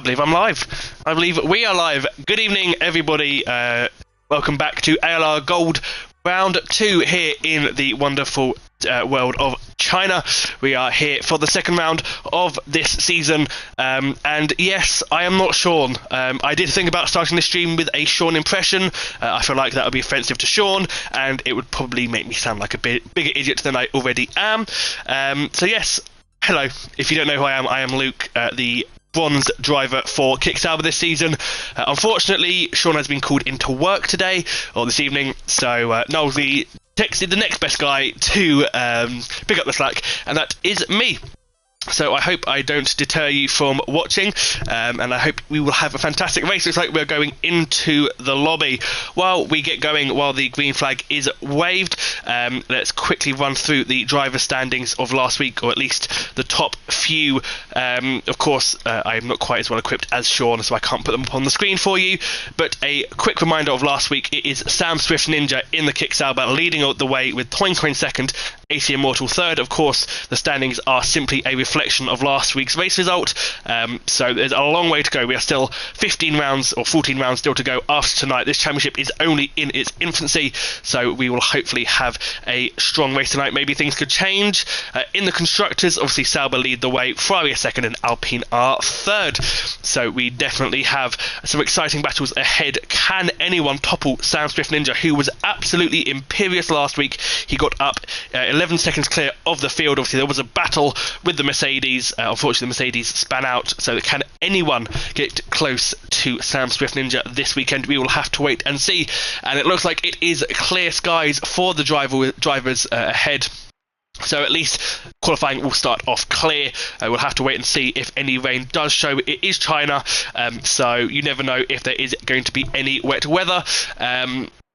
believe I'm live. I believe we are live. Good evening, everybody. Welcome back to ALR Gold Round 2 here in the wonderful world of China. We are here for the second round of this season. And yes, I am not Sean. I did think about starting the stream with a Sean impression. I feel like that would be offensive to Sean, and it would probably make me sound like a bigger idiot than I already am. So yes, hello. If you don't know who I am Luke, the bronze driver for Kick Sauber this season. Unfortunately, Sean has been called into work today, or this evening, so Knowsley texted the next best guy to pick up the slack, and that is me. So I hope I don't deter you from watching, and I hope we will have a fantastic race. Looks like we're going into the lobby. While we get going, while the green flag is waved, let's quickly run through the driver standings of last week, or at least the top few. Of course, I'm not quite as well equipped as Sean, so I can't put them up on the screen for you, but a quick reminder of last week. It is Sam Swift Ninja in the Kick Sauber leading the way with Toin Coin second, AC Immortal third. Of course, the standings are simply a reflection of last week's race result, so there's a long way to go. We are still 15 rounds or 14 rounds still to go after tonight. This championship is only in its infancy, so we will hopefully have a strong race tonight. Maybe things could change. In the constructors, obviously Sauber lead the way, Ferrari are second, and Alpine are third, so we definitely have some exciting battles ahead. Can anyone topple Sam Swift Ninja, who was absolutely imperious last week? He got up 11 seconds clear of the field. Obviously there was a battle with the Mercedes. Unfortunately the Mercedes span out, so can anyone get close to Sam Swift Ninja this weekend? We will have to wait and see, and it looks like it is clear skies for the drivers ahead. So at least qualifying will start off clear. We'll have to wait and see if any rain does show. It is China, so you never know if there is going to be any wet weather.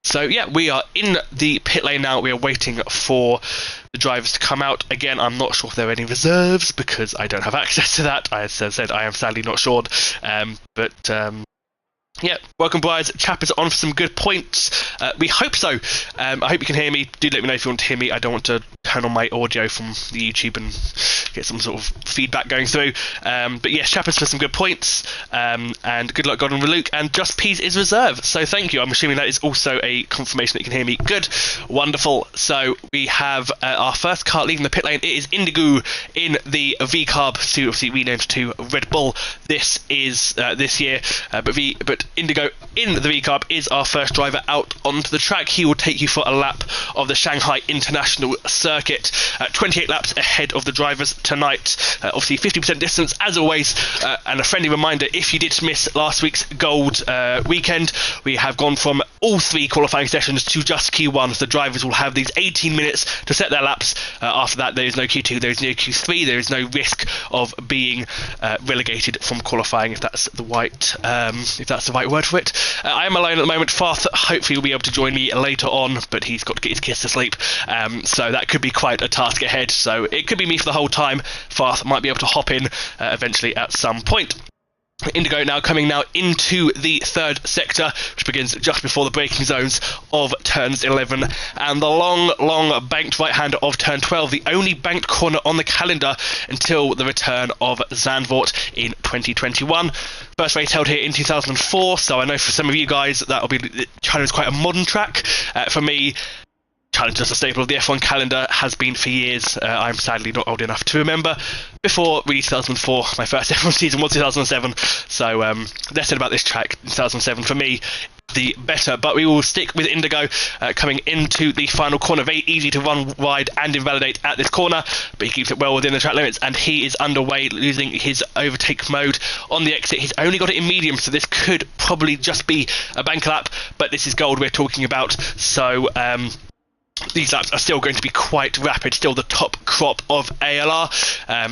So yeah, we are in the pit lane now. We are waiting for the drivers to come out. Again, I'm not sure if there are any reserves because I don't have access to that. As I said, I am sadly not sure. Yeah, welcome Brides. Chap is on for some good points. We hope so. I hope you can hear me. Do let me know if you want to hear me. I don't want to turn on my audio from the YouTube and get some sort of feedback going through. But yes, Chap is for some good points. And good luck, Godwin with Luke. And Just Peas is reserve. So thank you. I'm assuming that is also a confirmation that you can hear me. Good. Wonderful. So we have our first car leaving the pit lane. It is Indigo in the V-Carb, obviously renamed to Red Bull. This is this year. But Indigo in the V-Carb is our first driver out onto the track. He will take you for a lap of the Shanghai International Circuit. 28 laps ahead of the drivers tonight. Obviously 50% distance as always, and a friendly reminder, if you did miss last week's gold weekend, we have gone from all three qualifying sessions to just Q1. So the drivers will have these 18 minutes to set their laps. After that there is no Q2, there is no Q3, there is no risk of being relegated from qualifying, if that's the right word for it. I am alone at the moment. Farth hopefully will be able to join me later on, but he's got to get his kids to sleep, so that could be quite a task ahead. So it could be me for the whole time. Farth might be able to hop in eventually at some point. Indigo now coming into the third sector, which begins just before the braking zones of turns 11 and the long banked right hander of turn 12, the only banked corner on the calendar until the return of Zandvoort in 2021. First race held here in 2004, so I know for some of you guys that'll be, China is quite a modern track. For me, Challenge as a staple of the F1 calendar has been for years. I'm sadly not old enough to remember. Before really 2004, my first F1 season was 2007. So less said about this track in 2007 for me, the better. But we will stick with Indigo coming into the final corner. Very easy to run wide and invalidate at this corner, but he keeps it well within the track limits, and he is underway, losing his overtake mode on the exit. He's only got it in medium, so this could probably just be a bank lap, but this is gold we're talking about. So these laps are still going to be quite rapid, still the top crop of ALR,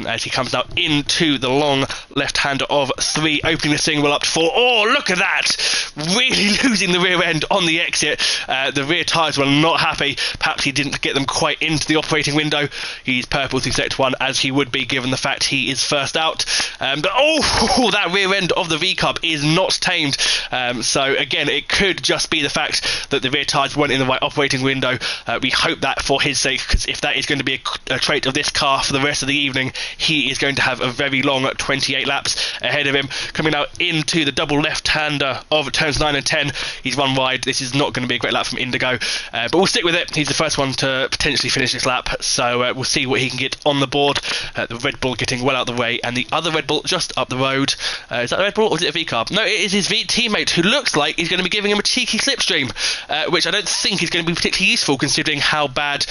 as he comes now into the long left-hander of 3, opening the steering wheel up to 4. Oh, look at that! Really losing the rear end on the exit. The rear tyres were not happy. Perhaps he didn't get them quite into the operating window. He's purple through sector 1, as he would be given the fact he is first out. But that rear end of the V-Cub is not tamed. So again, it could just be the fact that the rear tyres weren't in the right operating window, We hope that for his sake, because if that is going to be a trait of this car for the rest of the evening, he is going to have a very long 28 laps ahead of him. Coming now into the double left-hander of turns 9 and 10. He's one wide. This is not going to be a great lap from Indigo, but we'll stick with it. He's the first one to potentially finish this lap, so we'll see what he can get on the board. The Red Bull getting well out of the way, and the other Red Bull just up the road. Is that the Red Bull or is it a V-Carb? No, it is his teammate, who looks like he's going to be giving him a cheeky slipstream, which I don't think is going to be particularly useful considering how bad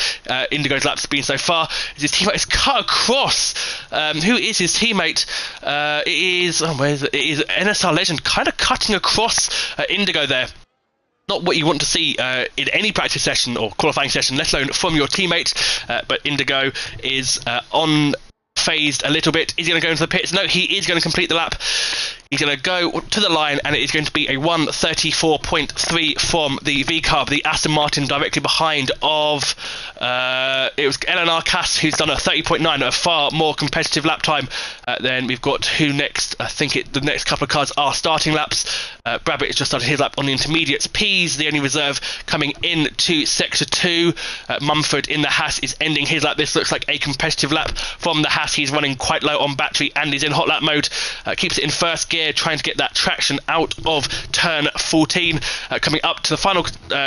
Indigo's laps have been so far. His teammate is cut across. Who is his teammate? It is NSR Legend, kind of cutting across Indigo there. Not what you want to see in any practice session or qualifying session, let alone from your teammate. But Indigo is phased a little bit. Is he going to go into the pits? No, he is going to complete the lap. He's going to go to the line, and it is going to be a 1:34.3 from the V-Carb, the Aston Martin directly behind of it was ALR Cass, who's done a 30.9, a far more competitive lap time. Then we've got who next? I think the next couple of cars are starting laps. Brabbit has just started his lap on the intermediates. Pease, the only reserve, coming into Sector 2. Mumford in the Haas is ending his lap. This looks like a competitive lap from the Haas. He's running quite low on battery and he's in hot lap mode. Keeps it in first gear, trying to get that traction out of turn 14. Coming up to the final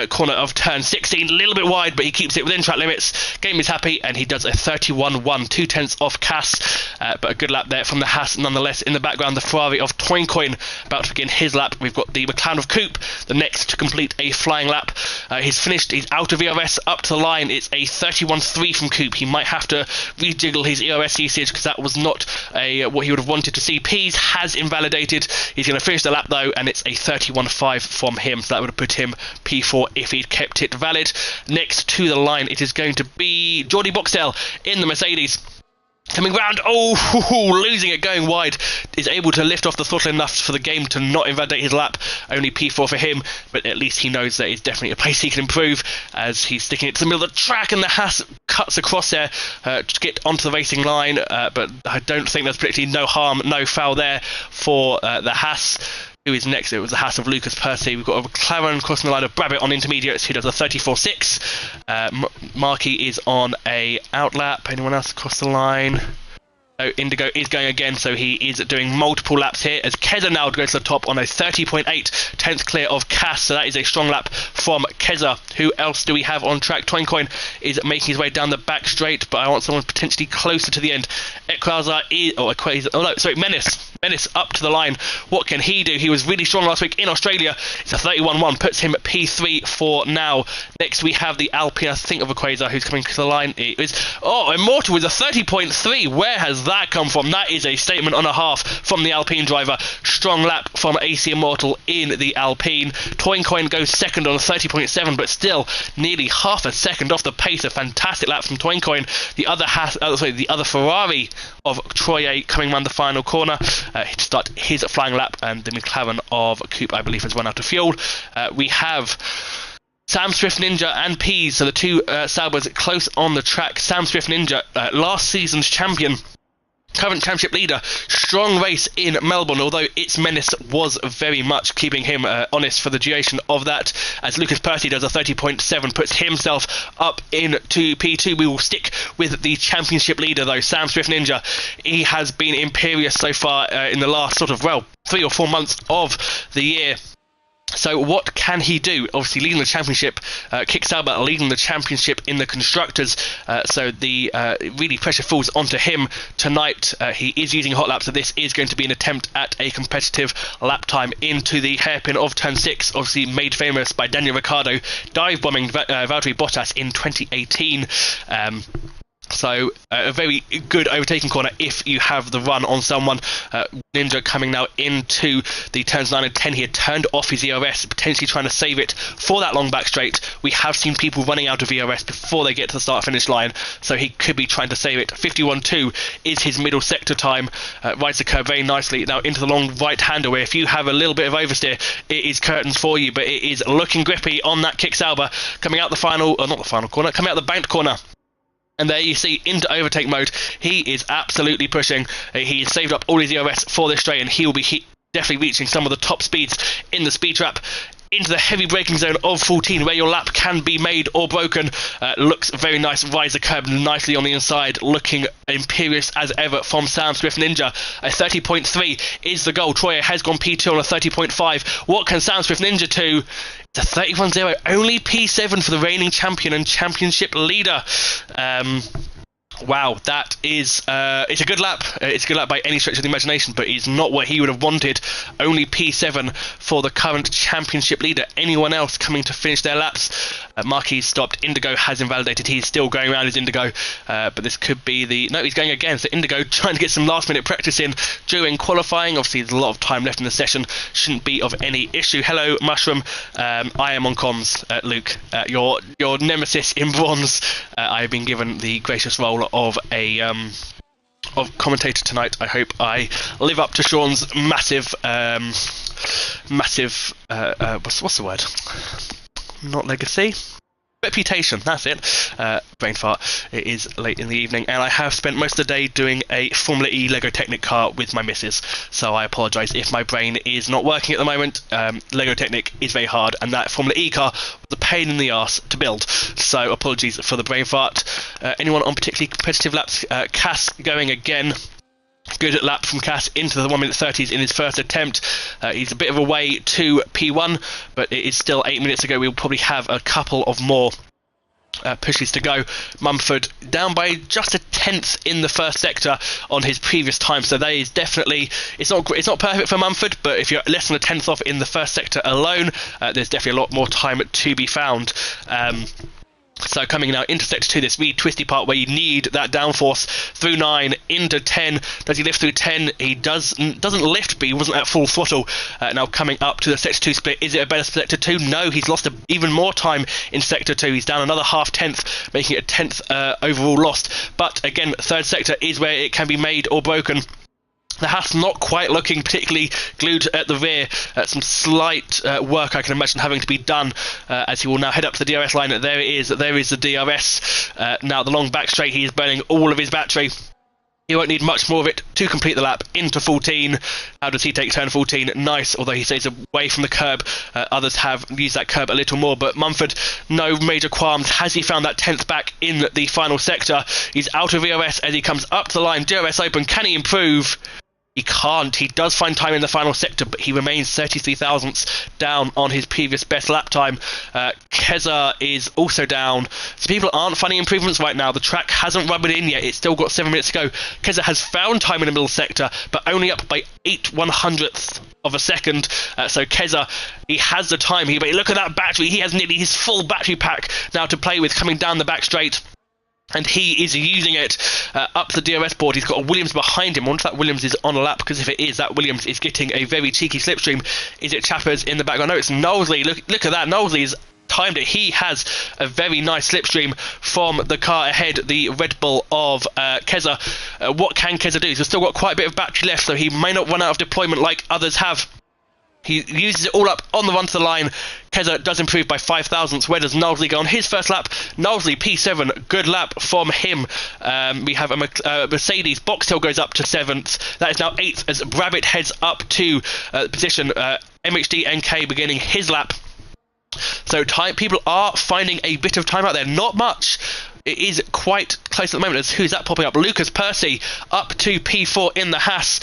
corner of turn 16. A little bit wide, but he keeps it within track limits. Game is happy, and he does a 31.1, 2/10 off Cass. But a good lap there from the Haas nonetheless. In the background, the Ferrari of Toincoin about to begin his lap. We've got the McLaren of Coupe, the next to complete a flying lap. He's finished, he's out of ERS, up to the line. It's a 31.3 from Coupe. He might have to rejiggle his ERS usage because that was not what he would have wanted to see. Pease has invalidated. He's going to finish the lap though, and it's a 31.5 from him. So that would have put him P4 if he'd kept it valid. Next to the line, it is going to be Geordie Boxdale in the Mercedes. Coming round, losing it, going wide, is able to lift off the throttle enough for the game to not invalidate his lap. Only P4 for him, but at least he knows that it's definitely a place he can improve as he's sticking it to the middle of the track, and the Haas cuts across there to get onto the racing line, but I don't think there's particularly no harm, no foul there for the Haas. Who is next? It was the Haas of Lucas Percy. We've got a McLaren crossing the line of Brabbit on intermediates, who does a 34.6. Markey is on a outlap. Anyone else across the line? Oh, Indigo is going again, so he is doing multiple laps here as Keza now goes to the top on a 30.8, 10th clear of Cass, so that is a strong lap from Keza. Who else do we have on track? Toincoin is making his way down the back straight, but I want someone potentially closer to the end. Menace up to the line. What can he do? He was really strong last week in Australia. It's a 31.1, puts him at P3 for now. Next we have the Alpine, I think, of Equator, who's coming to the line. It is, Immortal with a 30.3. Where has that come from? That is a statement and a half from the Alpine driver. Strong lap from AC Immortal in the Alpine. Toincoin goes second on a 30.7, but still nearly half a second off the pace. A fantastic lap from Toincoin. The other Ferrari of Troye coming around the final corner. To start his flying lap, and the McLaren of Coupe, I believe, has run out of fuel. We have Sam Swift Ninja and Pease, so the two Saubers close on the track. Sam Swift Ninja, last season's champion, current championship leader. Strong race in Melbourne, although its menace was very much keeping him honest for the duration of that, as Lucas Percy does a 30.7, puts himself up into P2. We will stick with the championship leader though, Sam Swift Ninja. He has been imperious so far in the last 3 or 4 months of the year. So what can he do? Obviously leading the championship, Kick Sauber leading the championship in the constructors, so the really pressure falls onto him tonight. He is using hot laps, so this is going to be an attempt at a competitive lap time into the hairpin of turn 6, obviously made famous by Daniel Ricciardo dive bombing Valtteri Bottas in 2018. So a very good overtaking corner if you have the run on someone. Ninja coming now into the turns 9 and 10 here, turned off his ERS, potentially trying to save it for that long back straight. We have seen people running out of ERS before they get to the start finish line, so he could be trying to save it. 51.2 is his middle sector time. Rides the curve very nicely now into the long right hander, where if you have a little bit of oversteer, it is curtains for you, but it is looking grippy on that Kick Sauber coming out the final, or not the final corner, coming out the banked corner. And there you see, into overtake mode, he is absolutely pushing. He saved up all his ERS for this straight, and he will be definitely reaching some of the top speeds in the speed trap. into the heavy braking zone of 14, where your lap can be made or broken. Looks very nice, rides the curb nicely on the inside, looking imperious as ever from Sam Swift Ninja. A 30.3 is the goal. Troyer has gone P2 on a 30.5. What can Sam Swift Ninja do? It's a 31.0, only P7 for the reigning champion and championship leader. Wow, that is it's a good lap. It's a good lap by any stretch of the imagination, but it's not what he would have wanted. Only P7 for the current championship leader. Anyone else coming to finish their laps? Marquis stopped. Indigo has invalidated. He's still going around his Indigo, but this could be the... No, he's going again. So Indigo trying to get some last-minute practice in during qualifying. Obviously, there's a lot of time left in the session. Shouldn't be of any issue. Hello, Mushroom. I am on comms, Luke. Your nemesis in bronze. I have been given the gracious role of a of commentator tonight. I hope I live up to Sean's massive what's the word? Not legacy. Reputation, that's it. Brain fart. It is late in the evening, and I have spent most of the day doing a Formula E Lego Technic car with my missus, so I apologise if my brain is not working at the moment. Lego Technic is very hard, and that Formula E car was a pain in the arse to build, so apologies for the brain fart. Anyone on particularly competitive laps? Cass going again. Good lap from Cass into the 1 minute 30s in his first attempt. He's a bit of a way to P1, but it is still 8 minutes to go. We'll probably have a couple of more pushes to go. Mumford down by just a tenth in the first sector on his previous time, so that is definitely... It's not perfect for Mumford, but if you're less than a tenth off in the first sector alone, there's definitely a lot more time to be found. So coming now into sector 2, this really twisty part where you need that downforce through 9 into 10. Does he lift through 10? He doesn't lift, but he wasn't at full throttle. Now coming up to the sector 2 split, is it a better sector 2? No, he's lost even more time in sector 2. He's down another half tenth, making it a tenth overall lost. But again, third sector is where it can be made or broken. The Haas not quite looking particularly glued at the rear. Some slight work I can imagine having to be done as he will now head up to the DRS line. There it is. There is the DRS. Now the long back straight, he is burning all of his battery. He won't need much more of it to complete the lap into 14. How does he take turn 14? Nice, although he stays away from the curb. Others have used that curb a little more, but Mumford, no major qualms. Has he found that 10th back in the final sector? He's out of ERS as he comes up to the line. DRS open. Can he improve? He can't. He does find time in the final sector, but he remains 33 thousandths down on his previous best lap time. Keza is also down. So people aren't finding improvements right now. The track hasn't rubbed it in yet. It's still got 7 minutes to go. Keza has found time in the middle sector, but only up by 8/100th of a second. So Keza, he has the time here, but look at that battery. He has nearly his full battery pack now to play with coming down the back straight. And he is using it up the DRS board. He's got a Williams behind him. I wonder if that Williams is on a lap, because if it is, that Williams is getting a very cheeky slipstream. Is it Chappers in the background? No, it's Knowlesley. Look at that. Knowlesley has timed it. He has a very nice slipstream from the car ahead, the Red Bull of Keza. What can Keza do? He's still got quite a bit of battery left, so he may not run out of deployment like others have. He uses it all up on the run to the line. Keza does improve by 5 thousandths. Where does Knowlesley go on his first lap? Knowlesley, P7, good lap from him. We have a Mercedes. Boxtail goes up to 7th. That is now 8th as Brabbit heads up to position. MHD NK beginning his lap. So people are finding a bit of time out there. Not much. It is quite close at the moment. Who's that popping up? Lucas Percy up to P4 in the Haas.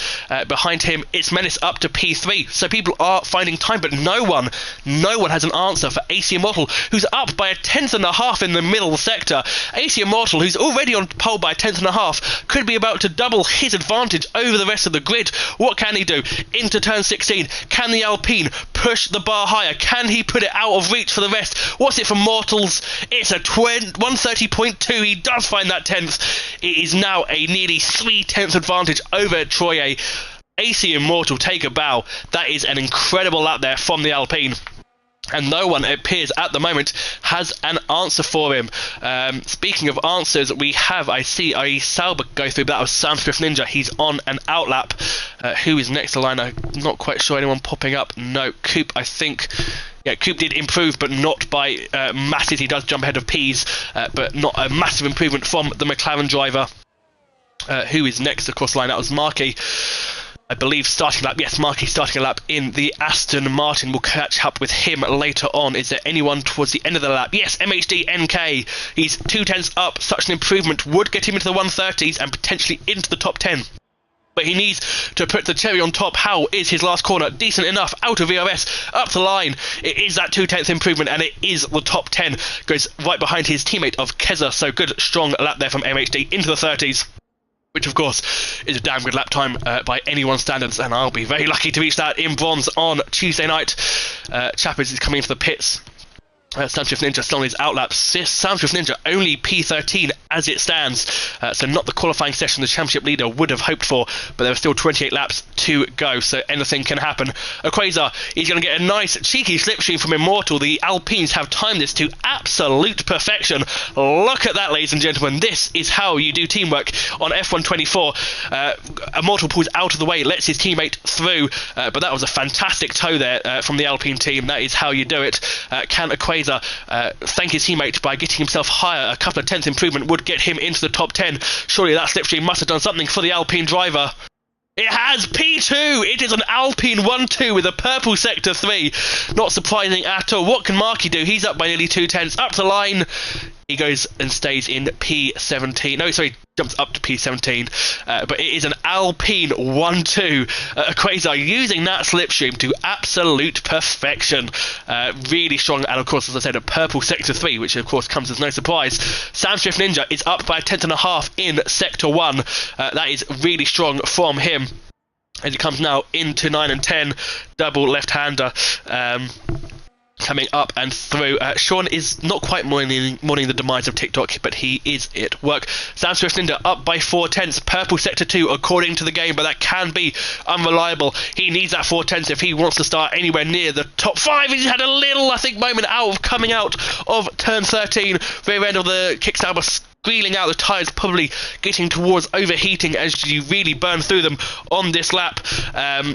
Behind him, it's Menace up to P3. So people are finding time, but no one has an answer for AC Immortal, who's up by 1/10.5 in the middle sector. AC Immortal, who's already on pole by 1/10.5, could be about to double his advantage over the rest of the grid. What can he do? Into turn 16. Can the Alpine push the bar higher? Can he put it out of reach for the rest? What's it for Mortals? It's a 130.2. He does find that 10th. It is now a nearly 3/10 advantage over Troyer. AC Immortal, take a bow. That is an incredible lap there from the Alpine. And no one, it appears, at the moment, has an answer for him. Speaking of answers, we have, I see Sauber go through, but that was Sam Swift Ninja. He's on an outlap. Who is next to line? I'm not quite sure. Anyone popping up? No. Coop, I think. Yeah, Coop did improve, but not by masses. He does jump ahead of Pease, but not a massive improvement from the McLaren driver. Who is next across the line? That was Markey. I believe, starting lap. Yes, Marky starting a lap in the Aston Martin. Will catch up with him later on. Is there anyone towards the end of the lap? Yes, MHD NK. He's 0.2 up. Such an improvement would get him into the 130s and potentially into the top 10. But he needs to put the cherry on top. How is his last corner? Decent enough. Out of VRS. Up the line. It is that 0.2 improvement, and it is the top 10. Goes right behind his teammate of Keza. So good, strong lap there from MHD into the 30s. Which, of course, is a damn good lap time by anyone's standards, and I'll be very lucky to reach that in bronze on Tuesday night. Chappers is coming into the pits. Soundswift Ninja still on his outlap. Soundswift Ninja only P13 as it stands, so not the qualifying session the championship leader would have hoped for, but there are still 28 laps to go, so anything can happen. Quasar is going to get a nice cheeky slipstream from Immortal. The Alpines have timed this to absolute perfection. Look at that, ladies and gentlemen. This is how you do teamwork on F124. Immortal pulls out of the way, lets his teammate through, but that was a fantastic tow there from the Alpine team. That is how you do it. Can Quasar thank his teammate by getting himself higher? A couple of tenths improvement would get him into the top 10. Surely that slipstream must have done something for the Alpine driver. It has P2. It is an Alpine 1-2 with a purple sector 3. Not surprising at all. What can Marky do? He's up by nearly 0.2. Up the line. He goes and stays in P17. No, sorry, jumps up to P17. But it is an Alpine 1-2. Quasar using that slipstream to absolute perfection. Really strong. And of course, as I said, a purple sector 3, which of course comes as no surprise. Soundswift Ninja is up by 1.5 in sector 1. That is really strong from him. As he comes now into 9 and 10. Double left-hander. Coming up and through. Sean is not quite mourning the demise of TikTok, but he is at work. Soundswift Ninja up by 0.4. Purple sector 2 according to the game, but that can be unreliable. He needs that 0.4 if he wants to start anywhere near the top 5. He's had a little, I think, moment coming out of turn 13. Rear end of the kickstand was squealing out. The tyres probably getting towards overheating as you really burn through them on this lap.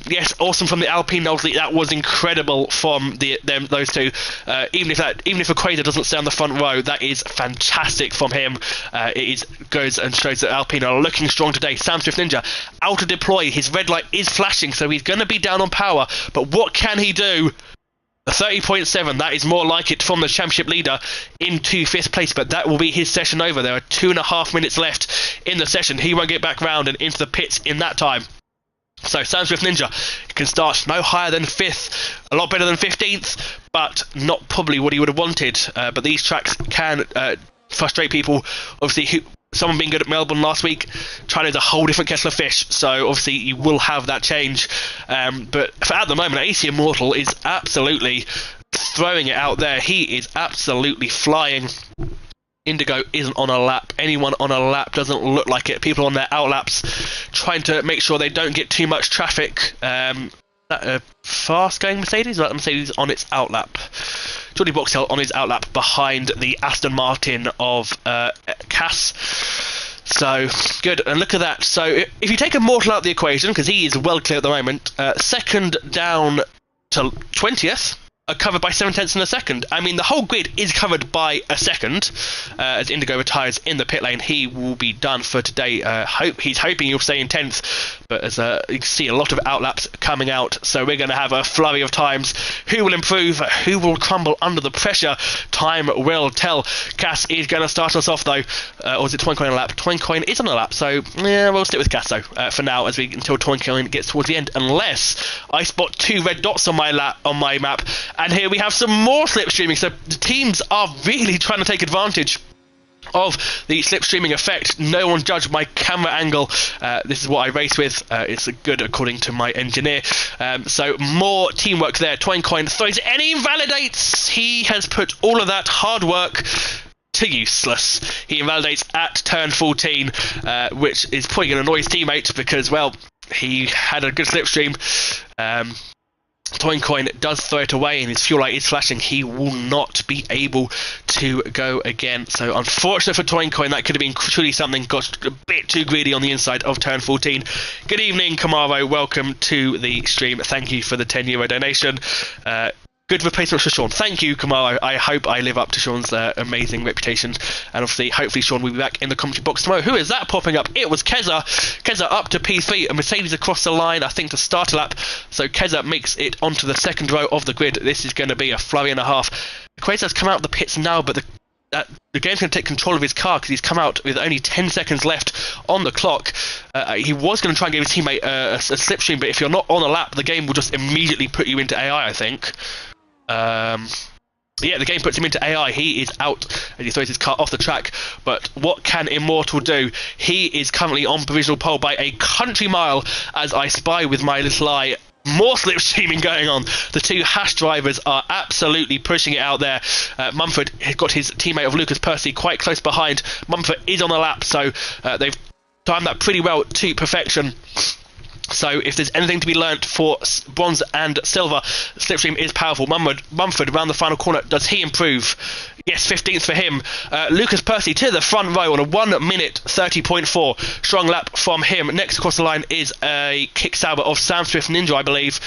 Yes, awesome from the Alpine. Obviously, that was incredible from those two. Even if Quasar doesn't stay on the front row, that is fantastic from him. Goes and shows that Alpine are looking strong today. Soundswift Ninja out of deploy. His red light is flashing, so he's going to be down on power. But what can he do? A 30.7, that is more like it from the championship leader into 5th place, but that will be his session over. There are 2.5 minutes left in the session. He won't get back round and into the pits in that time. So Soundswift Ninja can start no higher than 5th, a lot better than 15th, but not probably what he would have wanted. But these tracks can frustrate people. Obviously, someone being good at Melbourne last week, China is a whole different kettle of fish, so obviously you will have that change. But at the moment, AC Immortal is absolutely throwing it out there. He is absolutely flying. Indigo isn't on a lap. Anyone on a lap doesn't look like it. People on their outlaps trying to make sure they don't get too much traffic. That fast-going Mercedes? Or that Mercedes on its outlap? Jordy Boxell on his outlap behind the Aston Martin of Cass. So, good. And look at that. So, if you take Immortal out of the equation, because he is well clear at the moment, second down to 20th, are covered by 0.7 in a second. I mean, the whole grid is covered by a second. As Indigo retires in the pit lane, he will be done for today. He's hoping he'll stay in 10th, but as you can see, a lot of outlaps coming out, so we're going to have a flurry of times. Who will improve? Who will crumble under the pressure? Time will tell. Cass is going to start us off, though. Or is it Toincoin on a lap? Toincoin is on a lap, so yeah, we'll stick with Cass, though, for now, until Toincoin gets towards the end, unless I spot 2 red dots on my map. And here we have some more slipstreaming, so the teams are really trying to take advantage of the slipstreaming effect. No one judged my camera angle. This is what I race with. It's good according to my engineer. So more teamwork there. Toincoin throws it and he invalidates. He has put all of that hard work to useless. He invalidates at turn 14, which is probably going to annoy his teammate because, well, he had a good slipstream. Toincoin does throw it away and his fuel light is flashing. He will not be able to go again. So unfortunate for Toincoin, that could have been truly something. Got a bit too greedy on the inside of turn 14. Good evening, Camaro. Welcome to the stream. Thank you for the €10 donation. Good good replacement for Sean. Thank you, Kamal. I hope I live up to Sean's amazing reputation. And obviously, hopefully Sean will be back in the commentary box tomorrow. Who is that popping up? It was Keza. Keza up to P3, and Mercedes across the line, I think, to start a lap. So Keza makes it onto the second row of the grid. This is going to be a flurry and a half. Keza's come out of the pits now, but the game's going to take control of his car because he's come out with only 10 seconds left on the clock. He was going to try and give his teammate a slipstream, but if you're not on a lap, the game will just immediately put you into AI, I think. Yeah, the game puts him into AI. He is out as he throws his car off the track. But what can Immortal do? He is currently on provisional pole by a country mile, as I spy with my little eye more slipstreaming going on. The two Hash drivers are absolutely pushing it out there. Mumford has got his teammate of Lucas Percy quite close behind. Mumford is on the lap, so they've timed that pretty well to perfection. So if there's anything to be learnt for bronze and silver, slipstream is powerful. Mumford around the final corner, does he improve? Yes, 15th for him. Lucas Percy to the front row on a 1 minute 30.4. Strong lap from him. Next across the line is a kick sauber of Sam Swift Ninja, I believe.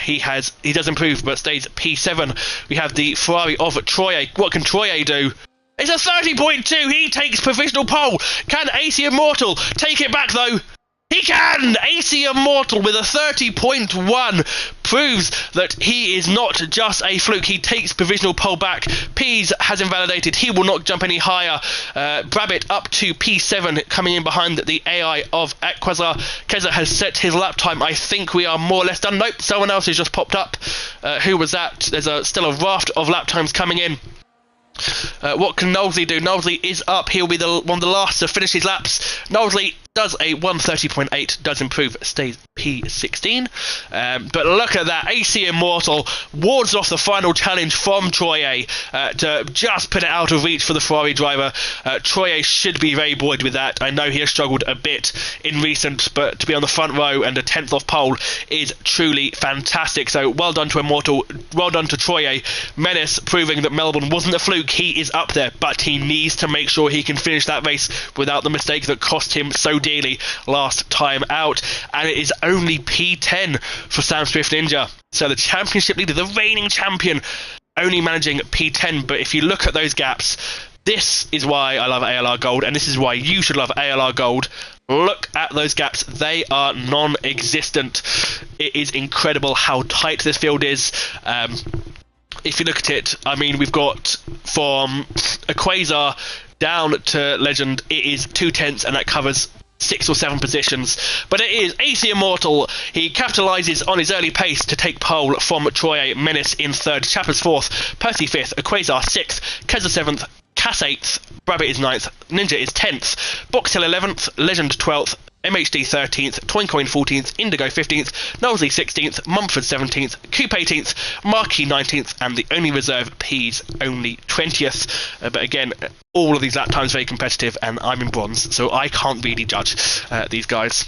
He does improve, but stays P7. We have the Ferrari of Troye. What can Troye do? It's a 30.2. He takes provisional pole. Can AC Immortal take it back though? He can! AC Immortal with a 30.1 proves that he is not just a fluke. He takes provisional pole back. Pease has invalidated. He will not jump any higher. Brabbit up to P7, coming in behind the AI of Aquazar. Keza has set his lap time. I think we are more or less done. Nope, someone else has just popped up. Who was that? There's still a raft of lap times coming in. What can Knowlesley do? Knowlesley is up. He'll be one of the last to finish his laps. Knowlesley does a 130.8, does improve, stays P16. But look at that. AC Immortal wards off the final challenge from Troye to just put it out of reach for the Ferrari driver. Troye should be very buoyed with that. I know he has struggled a bit in recent, but to be on the front row and a 10th off pole is truly fantastic. So well done to Immortal, well done to Troye. Menace proving that Melbourne wasn't a fluke. He is up there, but he needs to make sure he can finish that race without the mistake that cost him so dearly last time out. And it is only P10 for Sam Swift Ninja. So the championship leader, the reigning champion, only managing P10. But if you look at those gaps, this is why I love ALR Gold, and this is why you should love ALR Gold. Look at those gaps. They are non-existent. It is incredible how tight this field is. If you look at it, I mean, we've got from a Quasar down to Legend, it is 2/10, and that covers 6 or 7 positions. But it is AC Immortal. He capitalises on his early pace to take pole from Troye. Menace in 3rd, Chappers 4th, Percy 5th, Quasar 6th, Keza 7th, Cass 8th, Brabbit is 9th, Ninja is 10th, Boxhill 11th, Legend 12th, MHD 13th, Toincoin 14th, Indigo 15th, Knowlesley 16th, Mumford 17th, Coupe 18th, Marquis 19th, and the only reserve, Pease, only 20th. But again, all of these lap times very competitive, and I'm in bronze, so I can't really judge these guys.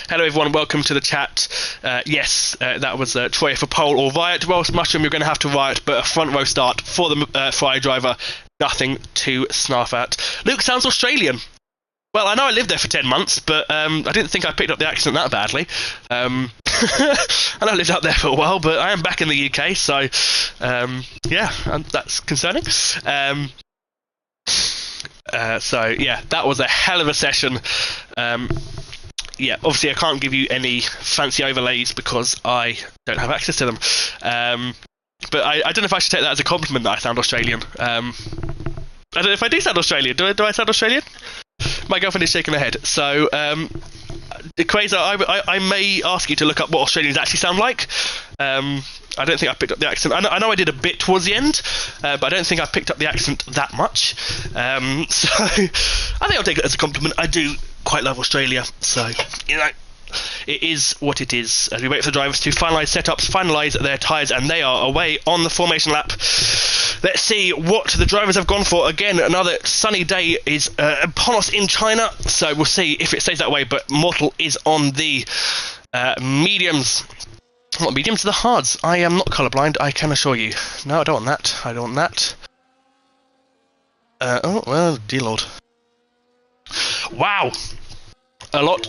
Hello everyone, welcome to the chat. Yes, that was Troye for pole or riot. Well, Mushroom, you're going to have to riot, but a front row start for the Ferrari driver. Nothing to snarf at. Luke sounds Australian. Well, I know I lived there for 10 months, but I didn't think I picked up the accent that badly. I know I lived out there for a while, but I am back in the UK, so yeah, that's concerning. So yeah, that was a hell of a session. Yeah, obviously I can't give you any fancy overlays because I don't have access to them. But I don't know if I should take that as a compliment that I sound Australian. I don't know if I do sound Australian. Do I sound Australian? My girlfriend is shaking her head. So, Quasar, I may ask you to look up what Australians actually sound like. I don't think I picked up the accent. I know I did a bit towards the end, but I don't think I picked up the accent that much. So, I think I'll take it as a compliment. I do quite love Australia, so, you know, it is what it is. As we wait for the drivers to finalise setups, finalise their tyres, and they are away on the formation lap. Let's see what the drivers have gone for. Again, another sunny day is upon us in China, so we'll see if it stays that way. But Mortal is on the mediums. What mediums to the hards? I am not colourblind, I can assure you. No, I don't want that. I don't want that. Oh, well, dear lord. Wow! A lot.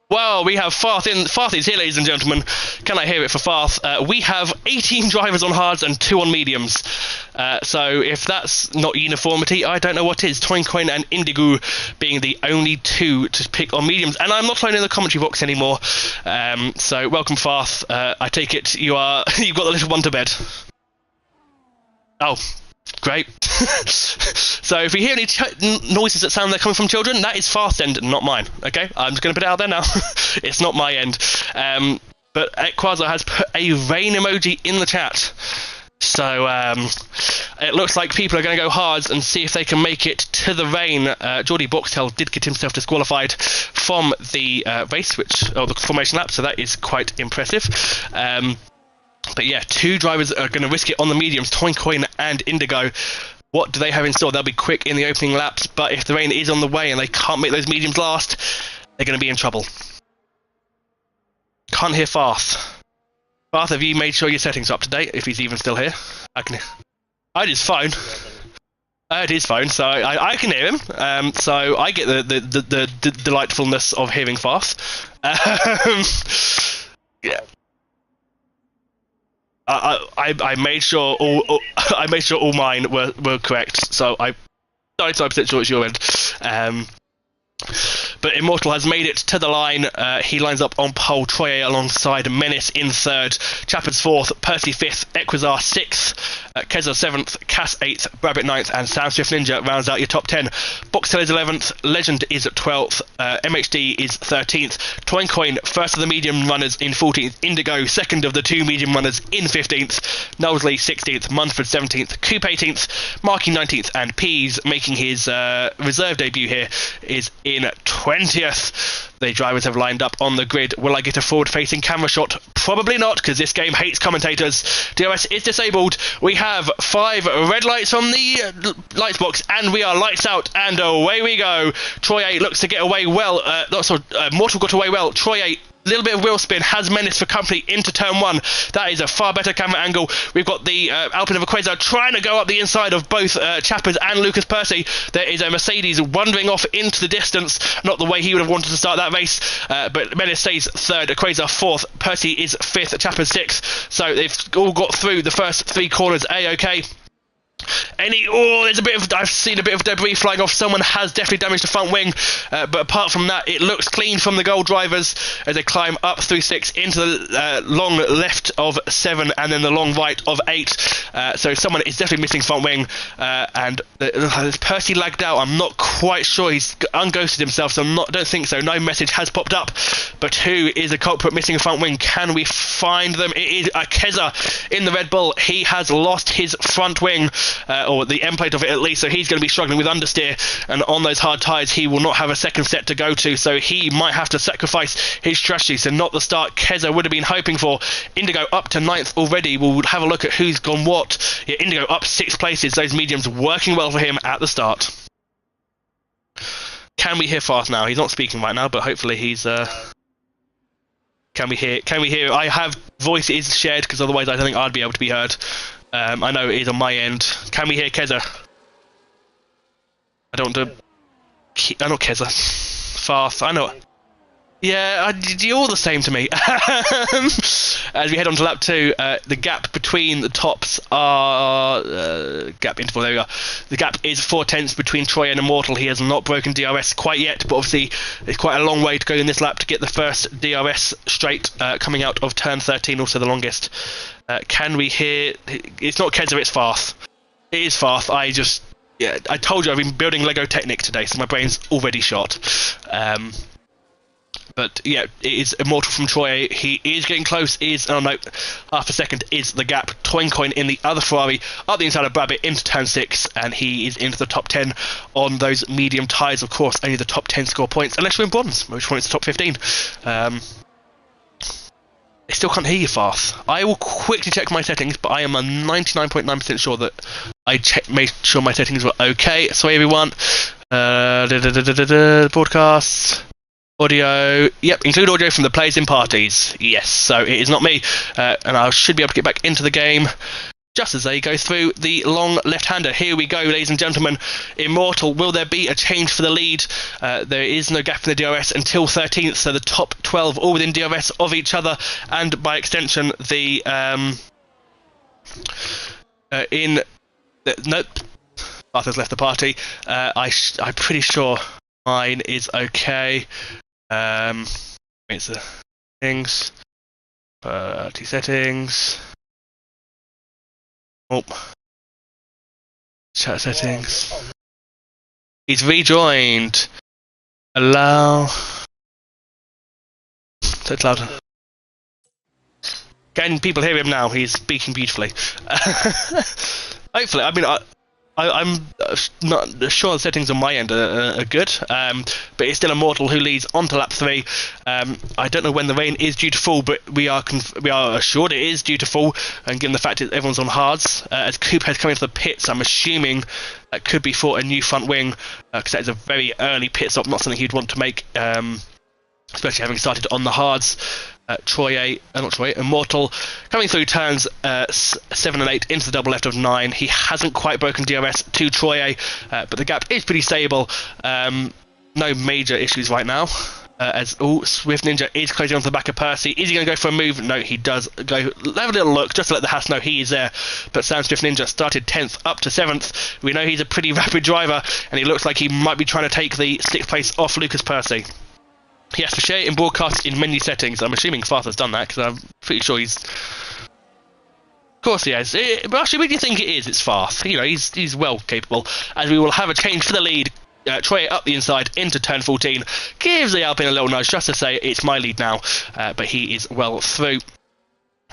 Well, we have Farth in. Farth is here, ladies and gentlemen. Can I hear it for Farth? We have 18 drivers on hards and 2 on mediums. So if that's not uniformity, I don't know what is. Toincoin and Indigo being the only 2 to pick on mediums, and I'm not playing in the commentary box anymore. So welcome, Farth. I take it you've got the little one to bed. Oh. Great. So if we hear any noises that sound like they're coming from children, that is Farth's end, not mine. Okay, I'm just going to put it out there now. It's not my end. But Quasar has put a rain emoji in the chat. So it looks like people are going to go hard and see if they can make it to the rain. Geordie Boxtel did get himself disqualified from the race, or the formation lap, so that is quite impressive. But yeah, 2 drivers are going to risk it on the mediums, Toincoin and Indigo. What do they have in store? They'll be quick in the opening laps, but if the rain is on the way and they can't make those mediums last, they're going to be in trouble. Can't hear Farth. Farth, have you made sure your settings are up to date, if he's even still here? I heard his phone. I heard his phone, so I can hear him. So I get the delightfulness of hearing Farth. Yeah. I made sure all mine were correct, so I'm 99% sure it's your end. But Immortal has made it to the line. He lines up on pole. Troye alongside Menace in 3rd, Chappers 4th, Percy 5th, Equizar 6th, Keza 7th, Cass 8th, Rabbit 9th, and Sam Swift Ninja rounds out your top 10. Boxtel is 11th, Legend is 12th, MHD is 13th, Toincoin 1st of the medium runners in 14th, Indigo 2nd of the 2 medium runners in 15th, Knowsley 16th, Munford 17th, Coop 18th, Marky 19th, and Pease making his reserve debut here is in 20th. The drivers have lined up on the grid. Will I get a forward-facing camera shot? Probably not, because this game hates commentators. DRS is disabled. We have 5 red lights on the lights box, and we are lights out, and away we go. Troye looks to get away well. Mortal got away well. Troye, little bit of wheel spin, has Menace for company into turn 1. That is a far better camera angle. We've got the Alpine of Equator trying to go up the inside of both Chappers and Lucas Percy. There is a Mercedes wandering off into the distance, not the way he would have wanted to start that race, but Menace stays 3rd, Equator 4th, Percy is 5th, Chappers 6th, so they've all got through the first 3 corners A-OK. I've seen a bit of debris flying off. Someone has definitely damaged the front wing, but apart from that, it looks clean from the gold drivers as they climb up through 6 into the long left of 7 and then the long right of 8. So someone is definitely missing front wing, and Percy lagged out. I'm not quite sure. He's unghosted himself, so don't think so. No message has popped up, but who is the culprit missing a front wing? Can we find them? It is Akeza in the Red Bull. He has lost his front wing, or the end plate of it at least, so he's going to be struggling with understeer, and on those hard tyres he will not have a second set to go to, so he might have to sacrifice his strategy, so not the start Keza would have been hoping for. Indigo up to 9th already. We'll have a look at who's gone what. Yeah, Indigo up 6 places, those mediums working well for him at the start. Can we hear Fast now? He's not speaking right now, but hopefully he's Can we hear? I have voice is shared, because otherwise I don't think I'd be able to be heard. I know it is on my end. Can we hear Keza? I don't want to... I know Keza. Farth, I know... Yeah, you're all the same to me. As we head on to lap 2, the gap between the tops are... gap interval, there we go. The gap is 4/10 between Troye and Immortal. He has not broken DRS quite yet, but obviously it's quite a long way to go in this lap to get the first DRS straight, coming out of turn 13, also the longest. Can we hear... It's not Keza, it's Farth. It is Farth. I told you I've been building Lego Technic today, so my brain's already shot. But yeah, it is Immortal from Troye. He is getting close. Half a second is the gap. Toincoin in the other Ferrari up the inside of Rabbit into turn 6, and he is into the top 10 on those medium tyres. Of course, only the top 10 score points, unless you're in bronze, which one is the top 15. I still can't hear you, Farth. I will quickly check my settings, but I am 99.9% sure that I made sure my settings were okay. Sorry, everyone. Broadcasts. Audio, yep, include audio from the players in parties. Yes, so it is not me, and I should be able to get back into the game. just as they go through the long left-hander. Here we go, ladies and gentlemen. Immortal, will there be a change for the lead? There is no gap in the DRS until 13th, so the top 12 all within DRS of each other, and by extension, the nope, Arthur's left the party. I'm pretty sure mine is okay. It's the settings, party settings. Oh, chat settings. He's rejoined. Allow. So it's louder. Can people hear him now? He's speaking beautifully. Hopefully, I mean, I'm not sure the settings on my end are good, but it's still Immortal who leads onto lap 3. I don't know when the rain is due to fall, but we are assured it is due to fall, and given the fact that everyone's on hards, as Coophead's coming into the pits, I'm assuming that could be for a new front wing, because that is a very early pit stop, not something he'd want to make, especially having started on the hards. Immortal coming through turns 7 and 8 into the double left of 9. He hasn't quite broken DRS to Troye, but the gap is pretty stable. No major issues right now. As Swift Ninja is closing onto the back of Percy. Is he going to go for a move? No, he does go. Have a little look just to let the Haas know he is there. But Sam Swift Ninja started 10th up to 7th. We know he's a pretty rapid driver, and he looks like he might be trying to take the 6th place off Lucas Percy. He has to share it in broadcast in menu settings. I'm assuming Farther's done that, because I'm pretty sure he's... Of course he has. But actually, what do you think it is? It's Farth. You know, he's well capable. As we will have a change for the lead. Troy up the inside into turn 14. Gives the Alpine a little nudge just to say it's my lead now. But he is well through.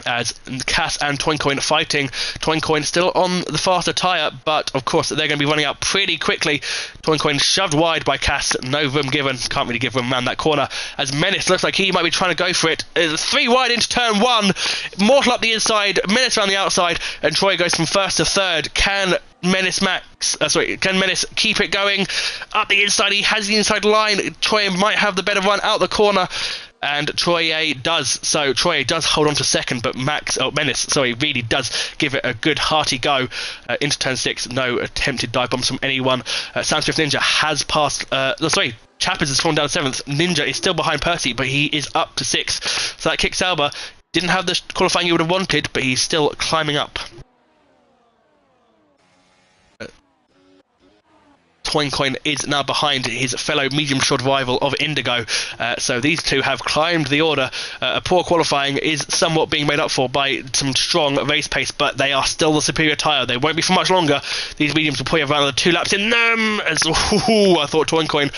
As Cass and Toincoin fighting. Toincoin still on the faster tyre, but of course they're going to be running out pretty quickly. Toincoin shoved wide by Cass, no room given, can't really give room around that corner, as Menace looks like he might be trying to go for it. 3 wide into turn 1, Mortal up the inside, Menace around the outside, and Troy goes from 1st to 3rd. Can Menace keep it going? Up the inside, he has the inside line. Troy might have the better run out the corner. And Troye does. So Troye does hold on to 2nd, but Menace really does give it a good hearty go into turn 6. No attempted dive bombs from anyone. Sam Swift Ninja has passed. Chappers has fallen down to 7th. Ninja is still behind Percy, but he is up to 6th. So that kicks Alba. Didn't have the qualifying you would have wanted, but he's still climbing up. Toincoin is now behind his fellow medium-shod rival of Indigo, so these two have climbed the order. A poor qualifying is somewhat being made up for by some strong race pace, but they are still the superior tyre. They won't be for much longer. These mediums will probably have another 2 laps in them. I thought Toincoin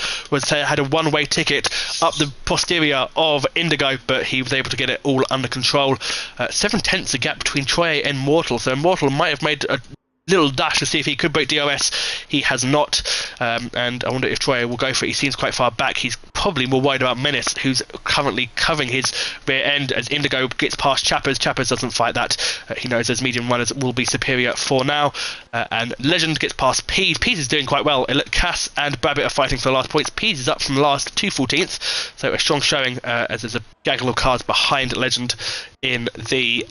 had a one-way ticket up the posterior of Indigo, but he was able to get it all under control. 7 tenths a gap between Troye and Mortal, so Mortal might have made a little dash to see if he could break DRS. He has not, and I wonder if Troy will go for it. He seems quite far back. He's probably more worried about Menace, who's currently covering his rear end as Indigo gets past Chappers. Chappers doesn't fight that. He knows his medium runners will be superior for now, and Legend gets past Pease. Pease is doing quite well. Cass and Babbitt are fighting for the last points. Pease is up from last to 14th, so a strong showing as there's a gaggle of cars behind Legend in the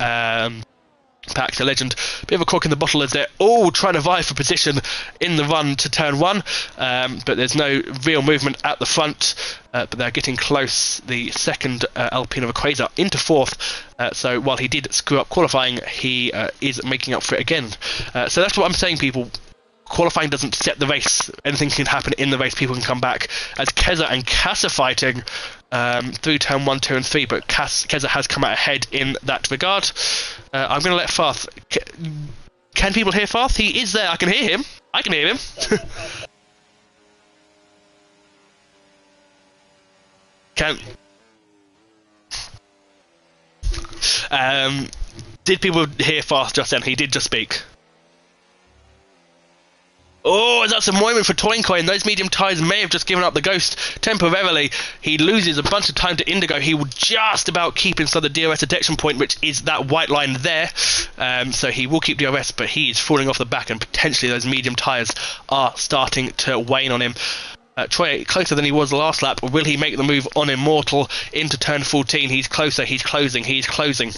pack to Legend. Bit of a cork in the bottle as they're all trying to vie for position in the run to turn 1, but there's no real movement at the front, but they're getting close. The second Alpine of Quasar into 4th, so while he did screw up qualifying, he is making up for it again. So that's what I'm saying, people. Qualifying doesn't set the race. Anything can happen in the race. People can come back. As Keza and Cass are fighting through turn 1, 2 and 3, but Keza has come out ahead in that regard. I'm going to let Farth... Can people hear Farth? He is there. I can hear him. I can hear him. Did people hear Farth just then? He did just speak. Oh, that's a moment for Toincoin. Those medium tyres may have just given up the ghost temporarily. He loses a bunch of time to Indigo. He will just about keep inside the DRS detection point, which is that white line there. So he will keep DRS, but he is falling off the back, and potentially those medium tyres are starting to wane on him. Troy closer than he was last lap. Will he make the move on Immortal into turn 14? He's closer. He's closing. He's closing.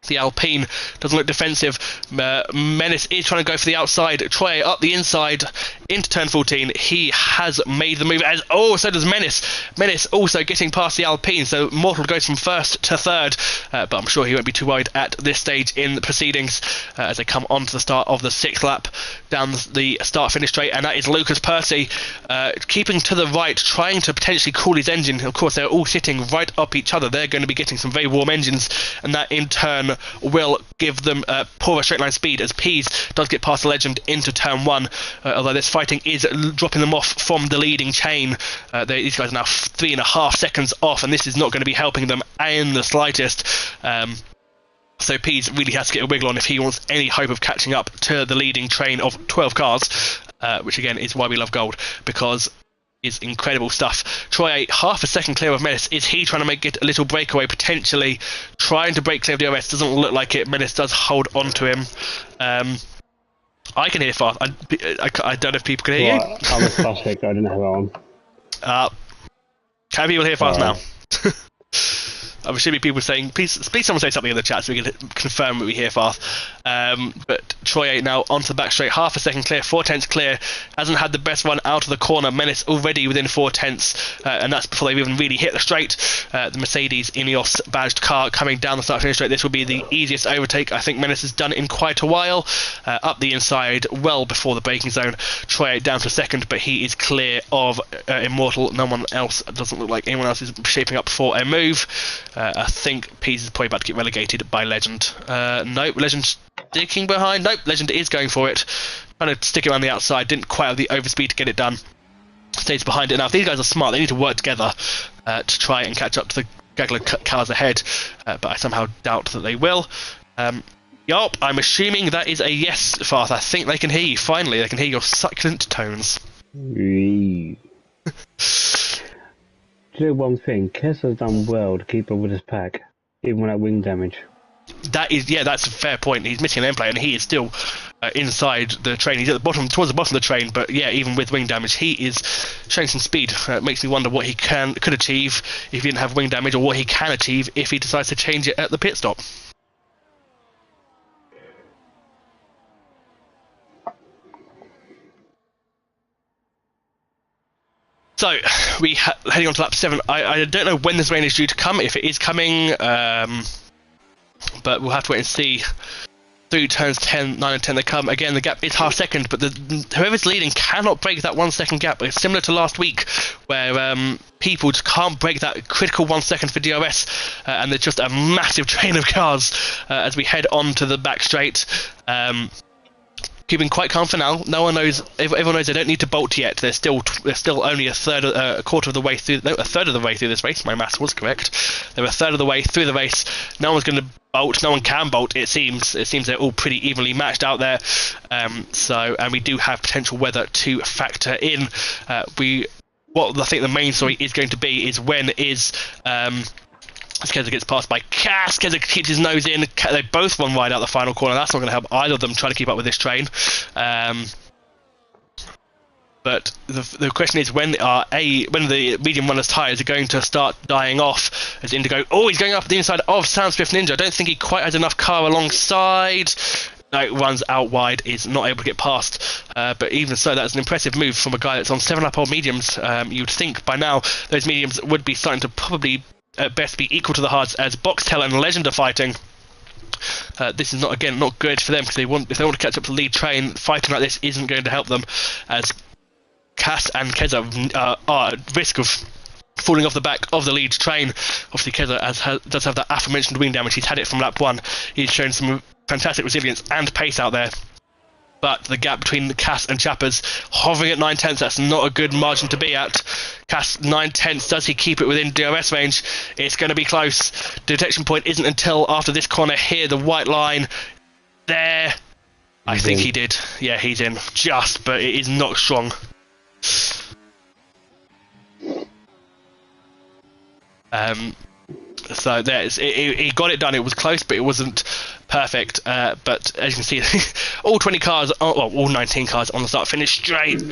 The Alpine doesn't look defensive. Menace is trying to go for the outside. Troy up the inside into turn 14. He has made the move. So does Menace. Menace also getting past the Alpine. So Mortal goes from first to third. But I'm sure he won't be too worried at this stage in the proceedings as they come on to the start of the 6th lap down the start-finish straight. And that is Lucas Percy keeping to the right, trying to potentially cool his engine. Of course, they're all sitting right up each other. They're going to be getting some very warm engines. And that in turn will give them poorer straight line speed as Pease does get past the Legend into turn 1, although this fighting is dropping them off from the leading chain. These guys are now 3.5 seconds off, and this is not going to be helping them in the slightest. So Pease really has to get a wiggle on if he wants any hope of catching up to the leading train of 12 cars, which again is why we love gold, because is incredible stuff. Troy, half a second clear of Menace. Is he trying to get a little breakaway, potentially trying to break clear of DRS? Doesn't look like it. Menace does hold on to him. I can hear fast. I don't know if people can hear you. I was plastic, I didn't have it on. Can people hear fast now? I'm assuming people saying, please someone say something in the chat so we can confirm that we hear fast. But Troy now onto the back straight, half a second clear, 4/10 clear, hasn't had the best run out of the corner. Menace already within 4/10, and that's before they've even really hit the straight. The Mercedes Ineos badged car coming down the start finish straight. This will be the easiest overtake I think Menace has done in quite a while. Up the inside, well before the braking zone. Troy down to second, but he is clear of Immortal. No one else, doesn't look like anyone else is shaping up for a move. I think Pease is probably about to get relegated by Legend. Nope, Legend sticking behind. Nope, Legend is going for it. Trying to stick it around the outside. Didn't quite have the overspeed to get it done. Stays behind it. Now, if these guys are smart, they need to work together to try and catch up to the Gagler cars ahead. But I somehow doubt that they will. Yup, I'm assuming that is a yes, Farth. I think they can hear you. Finally, they can hear your succulent tones. Do one thing, Kessa's done well to keep up with his pack, even without wing damage. That's a fair point. He's missing an end plate and he is still inside the train. He's at the bottom, towards the bottom of the train, but yeah, even with wing damage, he is showing some speed. It makes me wonder what he could achieve if he didn't have wing damage, or what he can achieve if he decides to change it at the pit stop. So, heading on to lap 7. I don't know when this rain is due to come, if it is coming, but we'll have to wait and see. Through turns 10, 9 and 10 they come. Again, the gap is half second, but whoever's leading cannot break that 1 second gap. It's similar to last week, where people just can't break that critical 1 second for DRS, and there's just a massive train of cars as we head on to the back straight. Keeping quite calm for now. No one knows. Everyone knows they don't need to bolt yet. They're still only a quarter of the way through. No, a third of the way through this race. My maths was correct. They're a third of the way through the race. No one's going to bolt. No one can bolt. It seems they're all pretty evenly matched out there. And we do have potential weather to factor in. What I think the main story is going to be is when is. Keza gets passed by Cass. Keza keeps his nose in. They both run wide out the final corner. That's not going to help either of them try to keep up with this train. But the question is when the medium runner's tyres are going to start dying off. As Indigo, he's going up the inside of Soundswift Ninja. I don't think he quite has enough car alongside. No, runs out wide, is not able to get past. But even so, that's an impressive move from a guy that's on 7-lap-old mediums. You'd think by now those mediums would be starting to probably at best be equal to the hards as Boxtel and Legend are fighting. This is not good for them, because if they want to catch up to the lead train, fighting like this isn't going to help them, as Cass and Keza are at risk of falling off the back of the lead train. Obviously Keza does have that aforementioned wing damage. He's had it from lap 1. He's shown some fantastic resilience and pace out there. But the gap between Cass and Chappers hovering at 9/10, that's not a good margin to be at. Cass 9/10, does he keep it within DRS range? It's going to be close. Detection point isn't until after this corner here. The white line there. I think he did. Yeah, he's in. Just, but it is not strong. So he got it done. It was close, but it wasn't perfect. But as you can see, all 20 cars, all 19 cars on the start finish straight.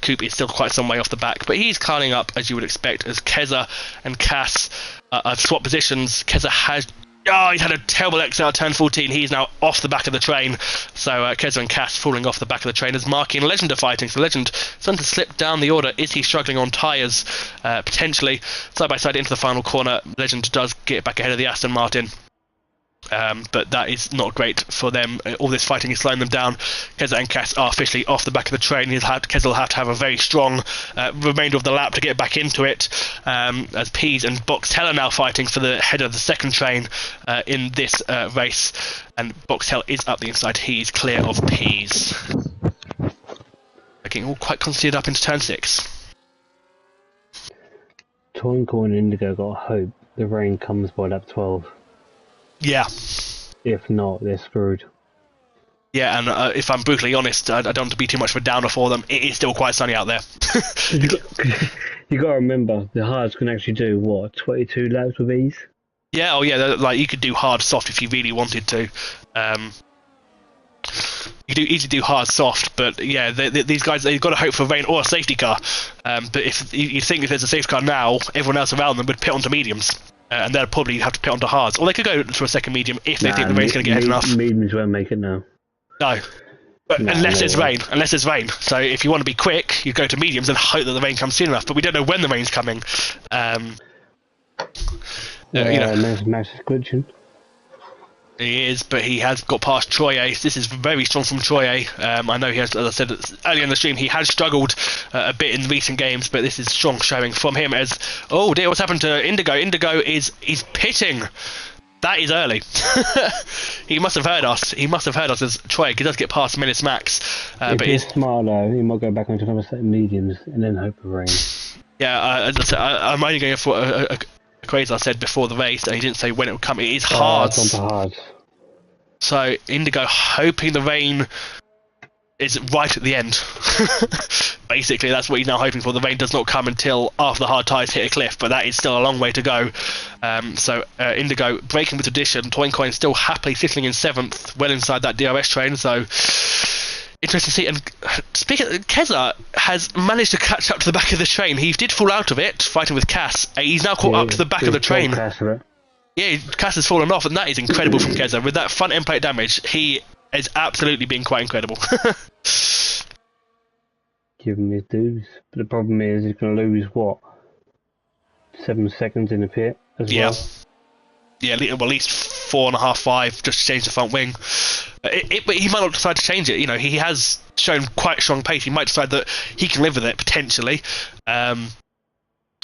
Coop is still quite some way off the back, but he's climbing up as you would expect, as Keza and Cass have swapped positions. Keza has Oh, he's had a terrible exit out turn 14. He's now off the back of the train. So Keza and Cass falling off the back of the train as Marky and Legend are fighting. So Legend starting to slip down the order. Is he struggling on tyres? Potentially. Side by side into the final corner. Legend does get back ahead of the Aston Martin. But that is not great for them. All this fighting is slowing them down. Keza and Cass are officially off the back of the train. Keza will have to have a very strong remainder of the lap to get back into it. As Peas and Boxtel are now fighting for the head of the second train in this race. And Boxtel is up the inside. He's clear of Peas. Getting all quite concentrated up into turn 6. Twinkle and Indigo got hope the rain comes by lap 12. Yeah. If not, they're screwed. Yeah, and if I'm brutally honest, I don't want to be too much of a downer for them. It is still quite sunny out there. You got to remember, the hards can actually do, what, 22 laps with ease? Yeah, oh yeah, like you could do hard soft if you really wanted to. You could easily do hard soft, but yeah, these guys, they've got to hope for rain or a safety car. But if you think if there's a safety car now, everyone else around them would pit onto mediums. And they'll probably have to pit onto hards. Or they could go to a second medium if they think the rain's going to get ahead enough. Mediums won't make it now. No. But unless there's rain. Unless there's rain. So if you want to be quick, you go to mediums and hope that the rain comes soon enough. But we don't know when the rain's coming. Max is glitching. He is, but he has got past Troy Ace. This is very strong from Troy A. I know he has, as I said earlier in the stream, he has struggled a bit in recent games, but this is strong showing from him as, oh dear, what's happened to Indigo? Indigo is pitting. That is early. He must have heard us. He must have heard us as Troy, he does get past Menace Max. If he's smart though, he might go back onto another set of mediums and then hope for rain. Yeah, as I said, I'm only going for a Quasar said before the race, and he didn't say when it would come. It is hard. So Indigo hoping the rain is right at the end. Basically, that's what he's now hoping for. The rain does not come until after the hard tyres hit a cliff, but that is still a long way to go. So Indigo breaking the tradition. Toincoin still happily sitting in 7th, well inside that DRS train. So interesting to see. And speaking, Keza has managed to catch up to the back of the train. He did fall out of it fighting with Cass. He's now caught up to the back of the train. Yeah, Cass has fallen off, and that is incredible from Keza. With that front end plate damage, he is absolutely being quite incredible. Give him his dues. But the problem is he's going to lose, what, 7 seconds in the pit as well? Yeah, well, at least 4.5, 5, just to change the front wing. But he might not decide to change it. You know, he has shown quite strong pace. He might decide that he can live with it, potentially.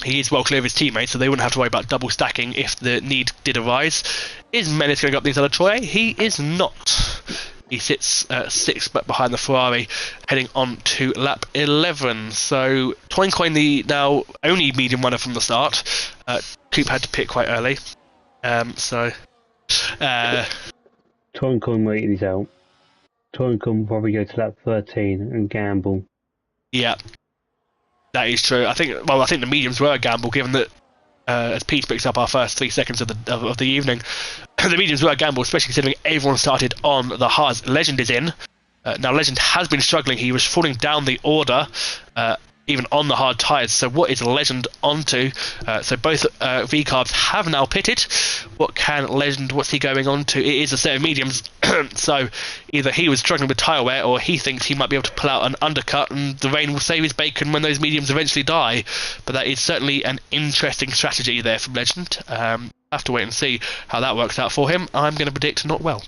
He is well clear of his teammates, so they wouldn't have to worry about double stacking if the need did arise. Is Menace going up the inside of Troy? He is not. He sits 6 behind the Ferrari, heading on to lap 11. So Toincoin, the now only medium runner from the start. Coop had to pit quite early. Toincoin waited his out. Toincoin will probably go to lap 13 and gamble. Yeah. That is true. I think the mediums were a gamble, given that as Pete picks up our first 3 seconds of the evening, the mediums were a gamble, especially considering everyone started on the hards. Legend is in. Now Legend has been struggling. He was falling down the order, even on the hard tyres. So what is Legend onto? So both V-Carbs have now pitted. What's he going on to? It is a set of mediums. So either he was struggling with tyre wear, or he thinks he might be able to pull out an undercut, and the rain will save his bacon when those mediums eventually die. But that is certainly an interesting strategy there from Legend. Have to wait and see how that works out for him. I'm going to predict not well.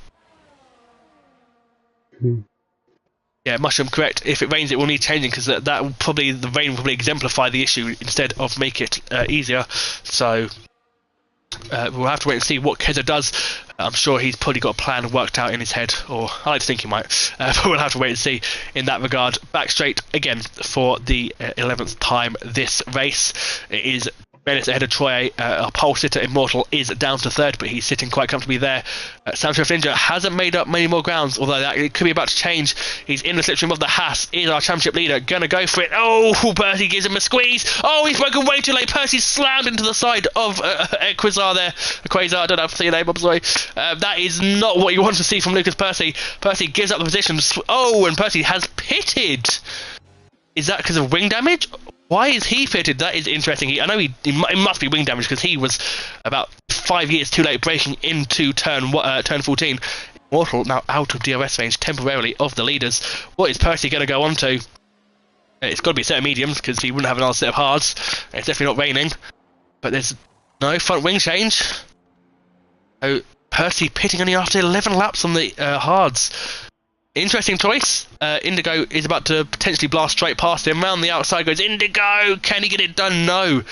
Yeah, Mushroom, correct. If it rains, it will need changing, because the rain will probably exemplify the issue instead of make it easier. So we'll have to wait and see what Keza does. I'm sure he's probably got a plan worked out in his head, or I like to think he might. But we'll have to wait and see in that regard. Back straight again for the 11th time this race. It is Menace ahead of Troy. Our pole sitter Immortal is down to 3rd, but he's sitting quite comfortably there. Samsung Ninja hasn't made up many more grounds, although it could be about to change. He's in the slipstream of the Haas. Is our championship leader gonna go for it? Oh, Percy gives him a squeeze. Oh, he's broken way too late. Percy slammed into the side of Quasar there. Quasar, I don't know how to say your name, I'm sorry. That is not what you want to see from Lucas Percy. Percy gives up the position. Oh, and Percy has pitted. Is that because of wing damage? Why is he pitted? That is interesting. I know it must be wing damage because he was about 5 years too late breaking into turn 14. Immortal now out of DRS range temporarily of the leaders. What is Percy going to go on to? It's got to be a set of mediums because he wouldn't have another set of hards. It's definitely not raining. But there's no front wing change. Oh, Percy pitting only after 11 laps on the hards. Interesting choice. Indigo is about to potentially blast straight past him. Round the outside goes Indigo. Can he get it done? No.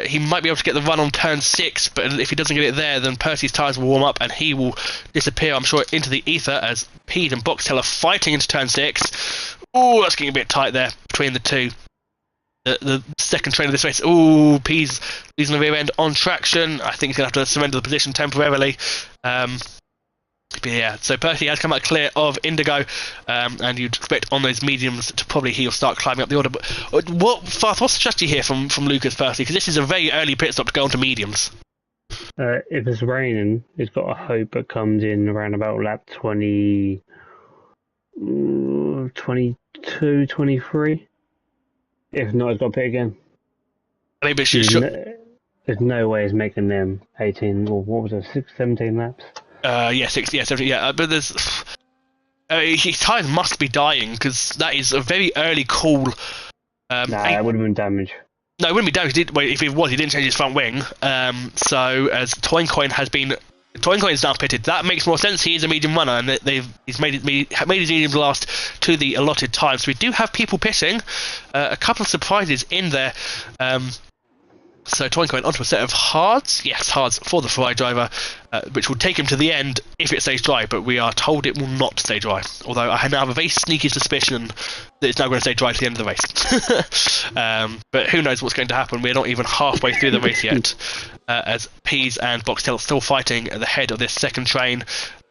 He might be able to get the run on turn 6, but if he doesn't get it there, then Percy's tyres will warm up and he will disappear, I'm sure, into the ether as Pete and Boxtel are fighting into turn 6. Oh, that's getting a bit tight there between the two. The second train of this race. Oh, P's losing the rear end on traction. I think he's going to have to surrender the position temporarily. But yeah, so Percy has come out clear of Indigo, and you'd expect on those mediums to probably he'll start climbing up the order. But what's the strategy here from Lucas Percy? Because this is a very early pit stop to go onto mediums. If it's raining, he's got a hope it comes in around about lap 20, 22, 23. If not, he's got to pit again. Maybe there's no way he's making them 18, or what was it, 17 laps? 17, but there's... his tyres must be dying, because that is a very early call. That would have been damage. No, it wouldn't be damage. If it was, he didn't change his front wing. So, as Toincoin has been... Toincoin is now pitted. That makes more sense. He is a medium runner, and he's made his mediums last to the allotted time. So we do have people pitting. A couple of surprises in there. So Toincoin onto a set of hards. Yes, hards for the Ferrari driver, which will take him to the end if it stays dry, but we are told it will not stay dry. Although I now have a very sneaky suspicion that it's now going to stay dry to the end of the race. But who knows what's going to happen. We're not even halfway through the race yet, as Pease and Boxtel are still fighting at the head of this second train.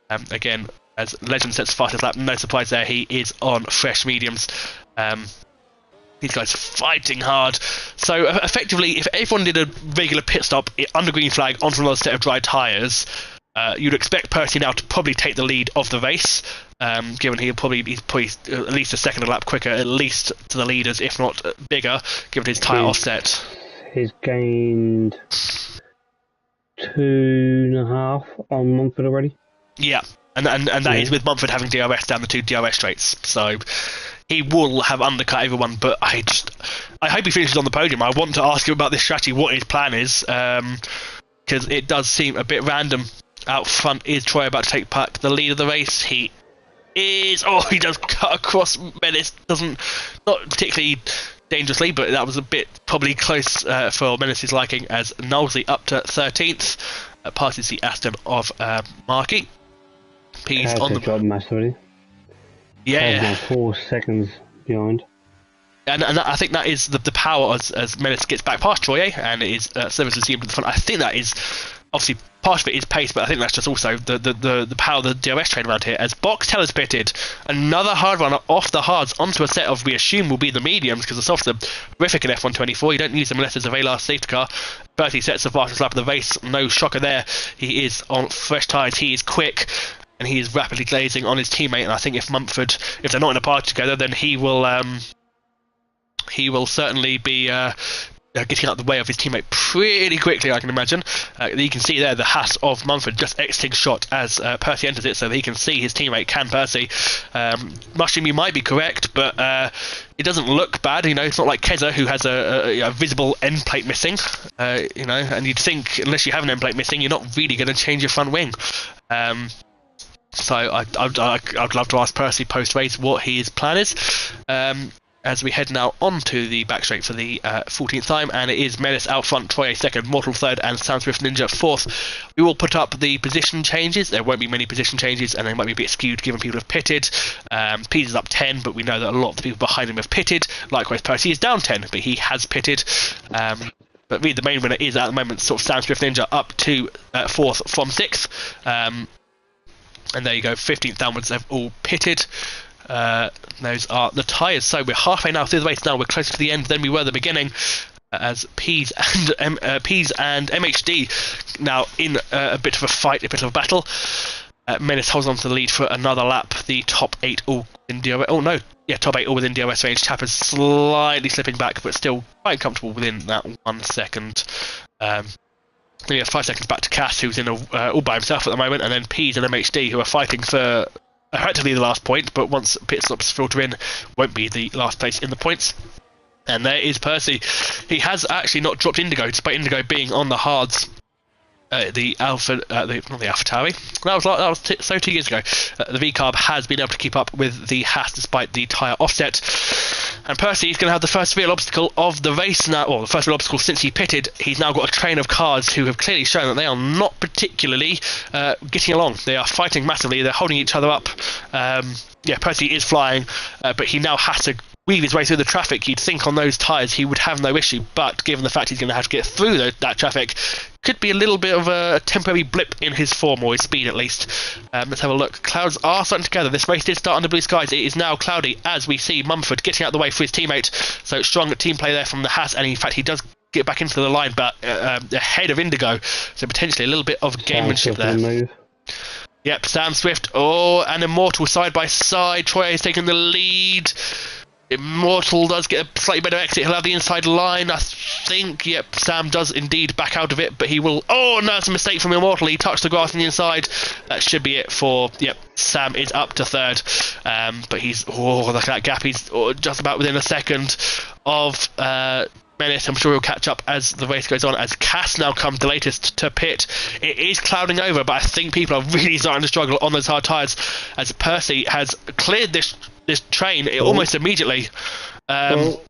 Again, as Legend sets the fastest lap, no surprise there, he is on fresh mediums. These guys fighting hard. So effectively, if everyone did a regular pit stop under green flag onto another set of dry tyres, you'd expect Percy now to probably take the lead of the race, given he's probably at least a second a lap quicker, at least to the leaders, if not bigger, given his tyre offset. He's gained 2.5 on Mumford already. Yeah, and that is with Mumford having DRS down the 2 DRS straights. So he will have undercut everyone, but I hope he finishes on the podium. I want to ask him about this strategy, what his plan is, because it does seem a bit random. Out front is Troy about to take back the lead of the race. He does cut across Menace. Not particularly dangerously, but that was a bit probably close for Menace's liking, as Knowsley up to 13th, passes the Aston of Markey. He's on the job massively. Yeah, 4 seconds behind. And I think that is the power as Menace gets back past Troy, and it is service resumed to the front. I think that is obviously part of it is pace, but I think that's just also the power of the DRS train around here. As Boxtel is pitted, another hard runner off the hards onto a set of, we assume, will be the mediums, because the softs are horrific in F124. You don't use them unless there's a very last safety car. Bertie sets the fastest lap of the race. No shocker there. He is on fresh tyres. He is quick, and he is rapidly glazing on his teammate. And I think if Mumford, if they're not in a party together, then he will certainly be getting out of the way of his teammate pretty quickly, I can imagine. You can see there the hat of Mumford just exiting shot as Percy enters it, so that he can see his teammate, Can Percy. Mushroom, you might be correct, but it doesn't look bad. It's not like Keza, who has a visible end plate missing. And you'd think, unless you have an end plate missing, you're not really going to change your front wing. So I'd love to ask Percy post-race what his plan is. As we head now onto the back straight for the 14th time, and it is Menace out front, Troy second, Mortal third, and Sam Swift Ninja fourth. We will put up the position changes. There won't be many position changes, and they might be a bit skewed given people have pitted. Pease is up 10, but we know that a lot of the people behind him have pitted. Likewise, Percy is down 10, but he has pitted. But really, the main winner is at the moment sort of Sam Swift Ninja up to fourth from sixth. And there you go, 15th downwards, they've all pitted. Those are the tyres. So we're halfway now through the race. Now we're closer to the end than we were at the beginning, as Pease and MHD now in a bit of a fight, a bit of a battle. Menace holds on to the lead for another lap. The top 8 all in DRS. Oh no, yeah, top 8 all within DRS range. Chapper's slightly slipping back, but still quite comfortable within that 1 second. We have 5 seconds back to Cass, who's in all by himself at the moment, and then Peas and MHD, who are fighting for effectively the last point, but once pit stops filter in, won't be the last place in the points. And there is Percy. He has actually not dropped Indigo, despite Indigo being on the hards. The Alpha, not the AlphaTauri. That was 2 years ago. The V-Carb has been able to keep up with the Haas despite the tyre offset. And Percy is going to have the first real obstacle of the race now, or the first real obstacle since he pitted. He's now got a train of cars who have clearly shown that they are not particularly getting along. They are fighting massively. They're holding each other up. Yeah, Percy is flying, but he now has to weave his way through the traffic. You'd think on those tyres he would have no issue, but given the fact he's going to have to get through that traffic, could be a little bit of a temporary blip in his form, or his speed at least. Let's have a look. Clouds are starting to gather. This race did start under blue skies. It is now cloudy as we see Mumford getting out of the way for his teammate. So strong team play there from the Haas, and in fact he does get back into the line, but ahead of Indigo. So potentially a little bit of gamemanship there. Move. Yep, Sam Swift, and Immortal side by side. Troy is taking the lead. Immortal does get a slightly better exit. He'll have the inside line, I think. Yep, Sam does indeed back out of it, but he will... Oh, no, it's a mistake from Immortal. He touched the grass on the inside. That should be it for... Yep, Sam is up to third. But he's... Oh, look at that gap. He's just about within a second of... Menace. I'm sure he'll catch up as the race goes on, as Cass now comes the latest to pit. It is clouding over, but I think people are really starting to struggle on those hard tyres, as Percy has cleared this train almost immediately. Oh,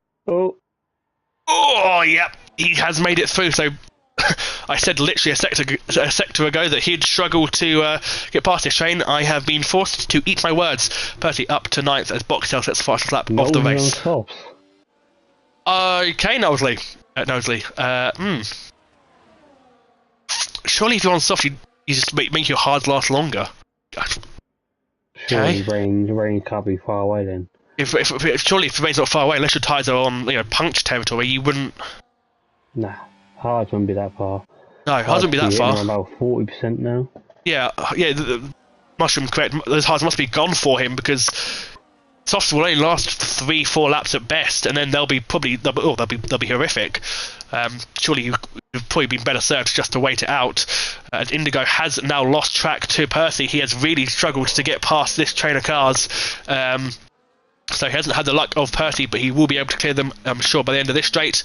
yep, he has made it through. So I said literally a sector ago that he'd struggle to get past this train. I have been forced to eat my words. Percy up to 9th as Boxtel sets the fastest lap of the race. Okay, Knowsley. Surely if you're on soft, you just make your hards last longer. Okay. Rain can't be far away then. Surely if the rain's not far away, unless your tyres are on puncture territory, you wouldn't... Nah, hards wouldn't be that far. No, hards wouldn't be that far. About 40% now. Yeah, Mushroom correct. Those hards must be gone for him, because... Softs will only last 3-4 laps at best, and then they'll be horrific. Surely you've probably been better served just to wait it out. As Indigo has now lost track to Percy. He has really struggled to get past this train of cars. So he hasn't had the luck of Percy, but he will be able to clear them, I'm sure, by the end of this straight.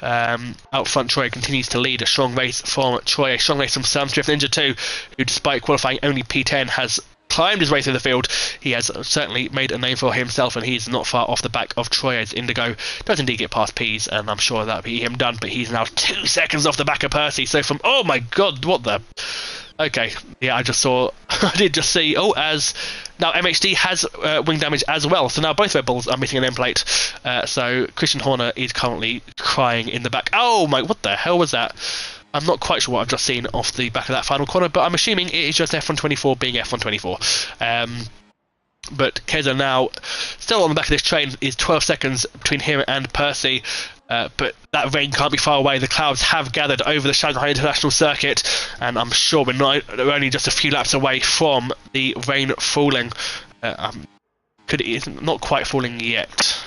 Out front, Troy continues to lead. A strong race from Troy, a strong race from Sam Swift Ninja 2, who despite qualifying only P10 has climbed his way through the field. He has certainly made a name for himself, and he's not far off the back of Troy, as Indigo does indeed get past Peas, and I'm sure that'll be him done, but he's now 2 seconds off the back of Percy. So from... Oh my god, what the... Okay, yeah, I did just see... Oh, as... Now MHD has wing damage as well, so now both Red Bulls are missing an end plate. So Christian Horner is currently crying in the back. Oh my... What the hell was that? I'm not quite sure what I've just seen off the back of that final corner, but I'm assuming it is just F124 being F124. But Keza now, still on the back of this train, is 12 seconds between him and Percy. But that rain can't be far away. The clouds have gathered over the Shanghai International Circuit, and I'm sure we're only just a few laps away from the rain falling. It's not quite falling yet.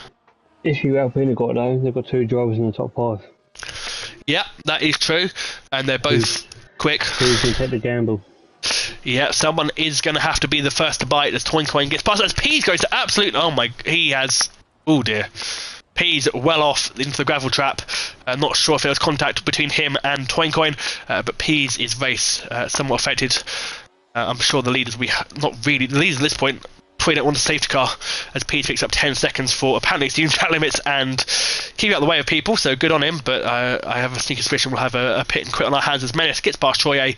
Issue Alpine got though, they've got 2 drivers in the top 5. Yeah, that is true, and they're both quick. Who's going to take the gamble? Yeah, someone is going to have to be the first to bite as Toincoin gets past. As Peas goes to absolute... Oh my... He has... Oh dear. Peas well off into the gravel trap. Not sure if there was contact between him and Toincoin, but Peas is race somewhat affected. I'm sure the leaders... The leaders at this point... Probably don't want a safety car, as Peas picks up 10 seconds for apparently exceeding track limits and keeping out the way of people, so good on him, but I have a sneaky suspicion we'll have a pit and quit on our hands as Menace gets past Troye.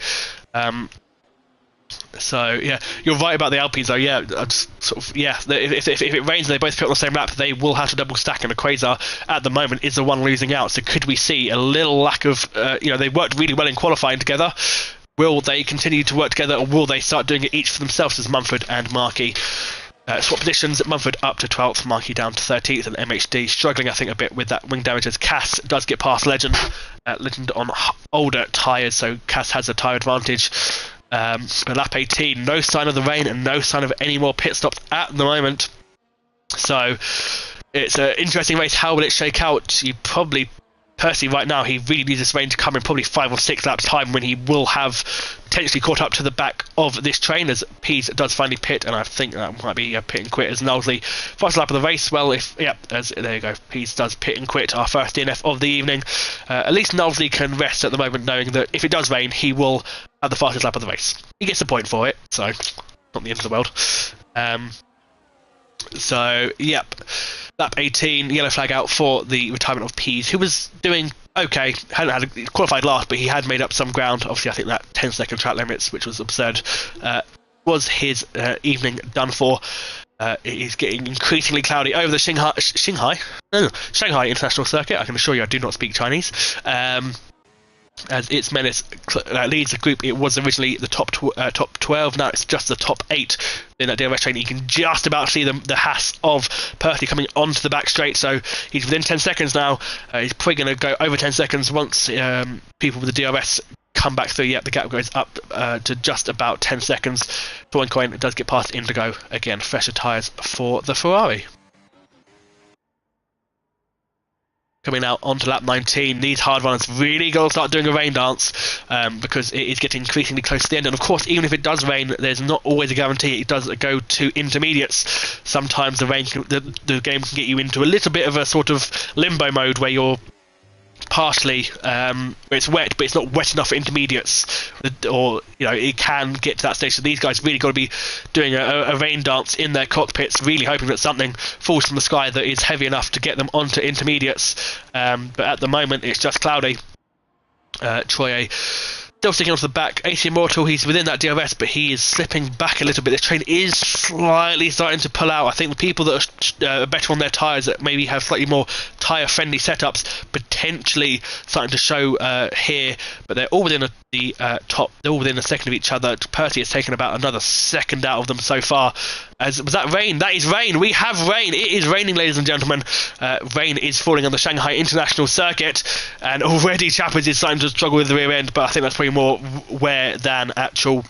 So yeah, you're right about the Alpines though. Yeah, if it rains and they both pit on the same lap, they will have to double stack, and the Quasar at the moment is the one losing out. So could we see a little lack of they worked really well in qualifying together. Will they continue to work together, or will they start doing it each for themselves as Mumford and Markey? Swap positions, Mumford up to 12th, Markey down to 13th, and MHD struggling, I think, a bit with that wing damage as Cass does get past Legend. Legend on older tyres, so Cass has a tyre advantage. But lap 18, no sign of the rain and no sign of any more pit stops at the moment. So it's an interesting race. How will it shake out? You probably, personally, right now, he really needs this rain to come in probably 5 or 6 laps time when he will have potentially caught up to the back of this train as Pease does finally pit, and I think that might be a pit and quit as Knowsley first lap of the race. Well, there you go, Pease does pit and quit, our first DNF of the evening. At least Knowsley can rest at the moment knowing that if it does rain, he will have the fastest lap of the race. He gets a point for it, so not the end of the world. Lap 18, yellow flag out for the retirement of Pease, who was doing okay, hadn't qualified last, but he had made up some ground. Obviously, I think that 10-second track limits, which was absurd, was his evening done for. It is getting increasingly cloudy over the Shanghai International Circuit. I can assure you I do not speak Chinese. As its menace leads the group, it was originally the top 12. Now it's just the top 8 in that DRS train. You can just about see the Haas of Pursley coming onto the back straight, so he's within 10 seconds now. He's probably going to go over 10 seconds once people with the DRS come back through. The gap goes up to just about 10 seconds. Coin does get past Indigo. Again, fresher tyres for the Ferrari. Coming out onto lap 19, these hard runners really got to start doing a rain dance because it is getting increasingly close to the end. And of course, even if it does rain, there's not always a guarantee it does go to intermediates. Sometimes the rain, the game can get you into a little bit of a sort of limbo mode where you're partially it's wet, but it's not wet enough for intermediates, or it can get to that stage. So these guys really got to be doing a rain dance in their cockpits, really hoping that something falls from the sky that is heavy enough to get them onto intermediates. But at the moment it's just cloudy. Troye still sticking onto the back. AC Immortal, he's within that DRS, but he is slipping back a little bit. This train is slightly starting to pull out. I think the people that are better on their tyres, that maybe have slightly more tyre-friendly setups, potentially starting to show here, but they're all within the top. They're all within a second of each other. Percy has taken about another second out of them so far. Was that rain? That is rain. We have rain. It is raining, ladies and gentlemen. Rain is falling on the Shanghai International Circuit, and already Chappers is starting to struggle with the rear end, but I think that's probably more wear than actual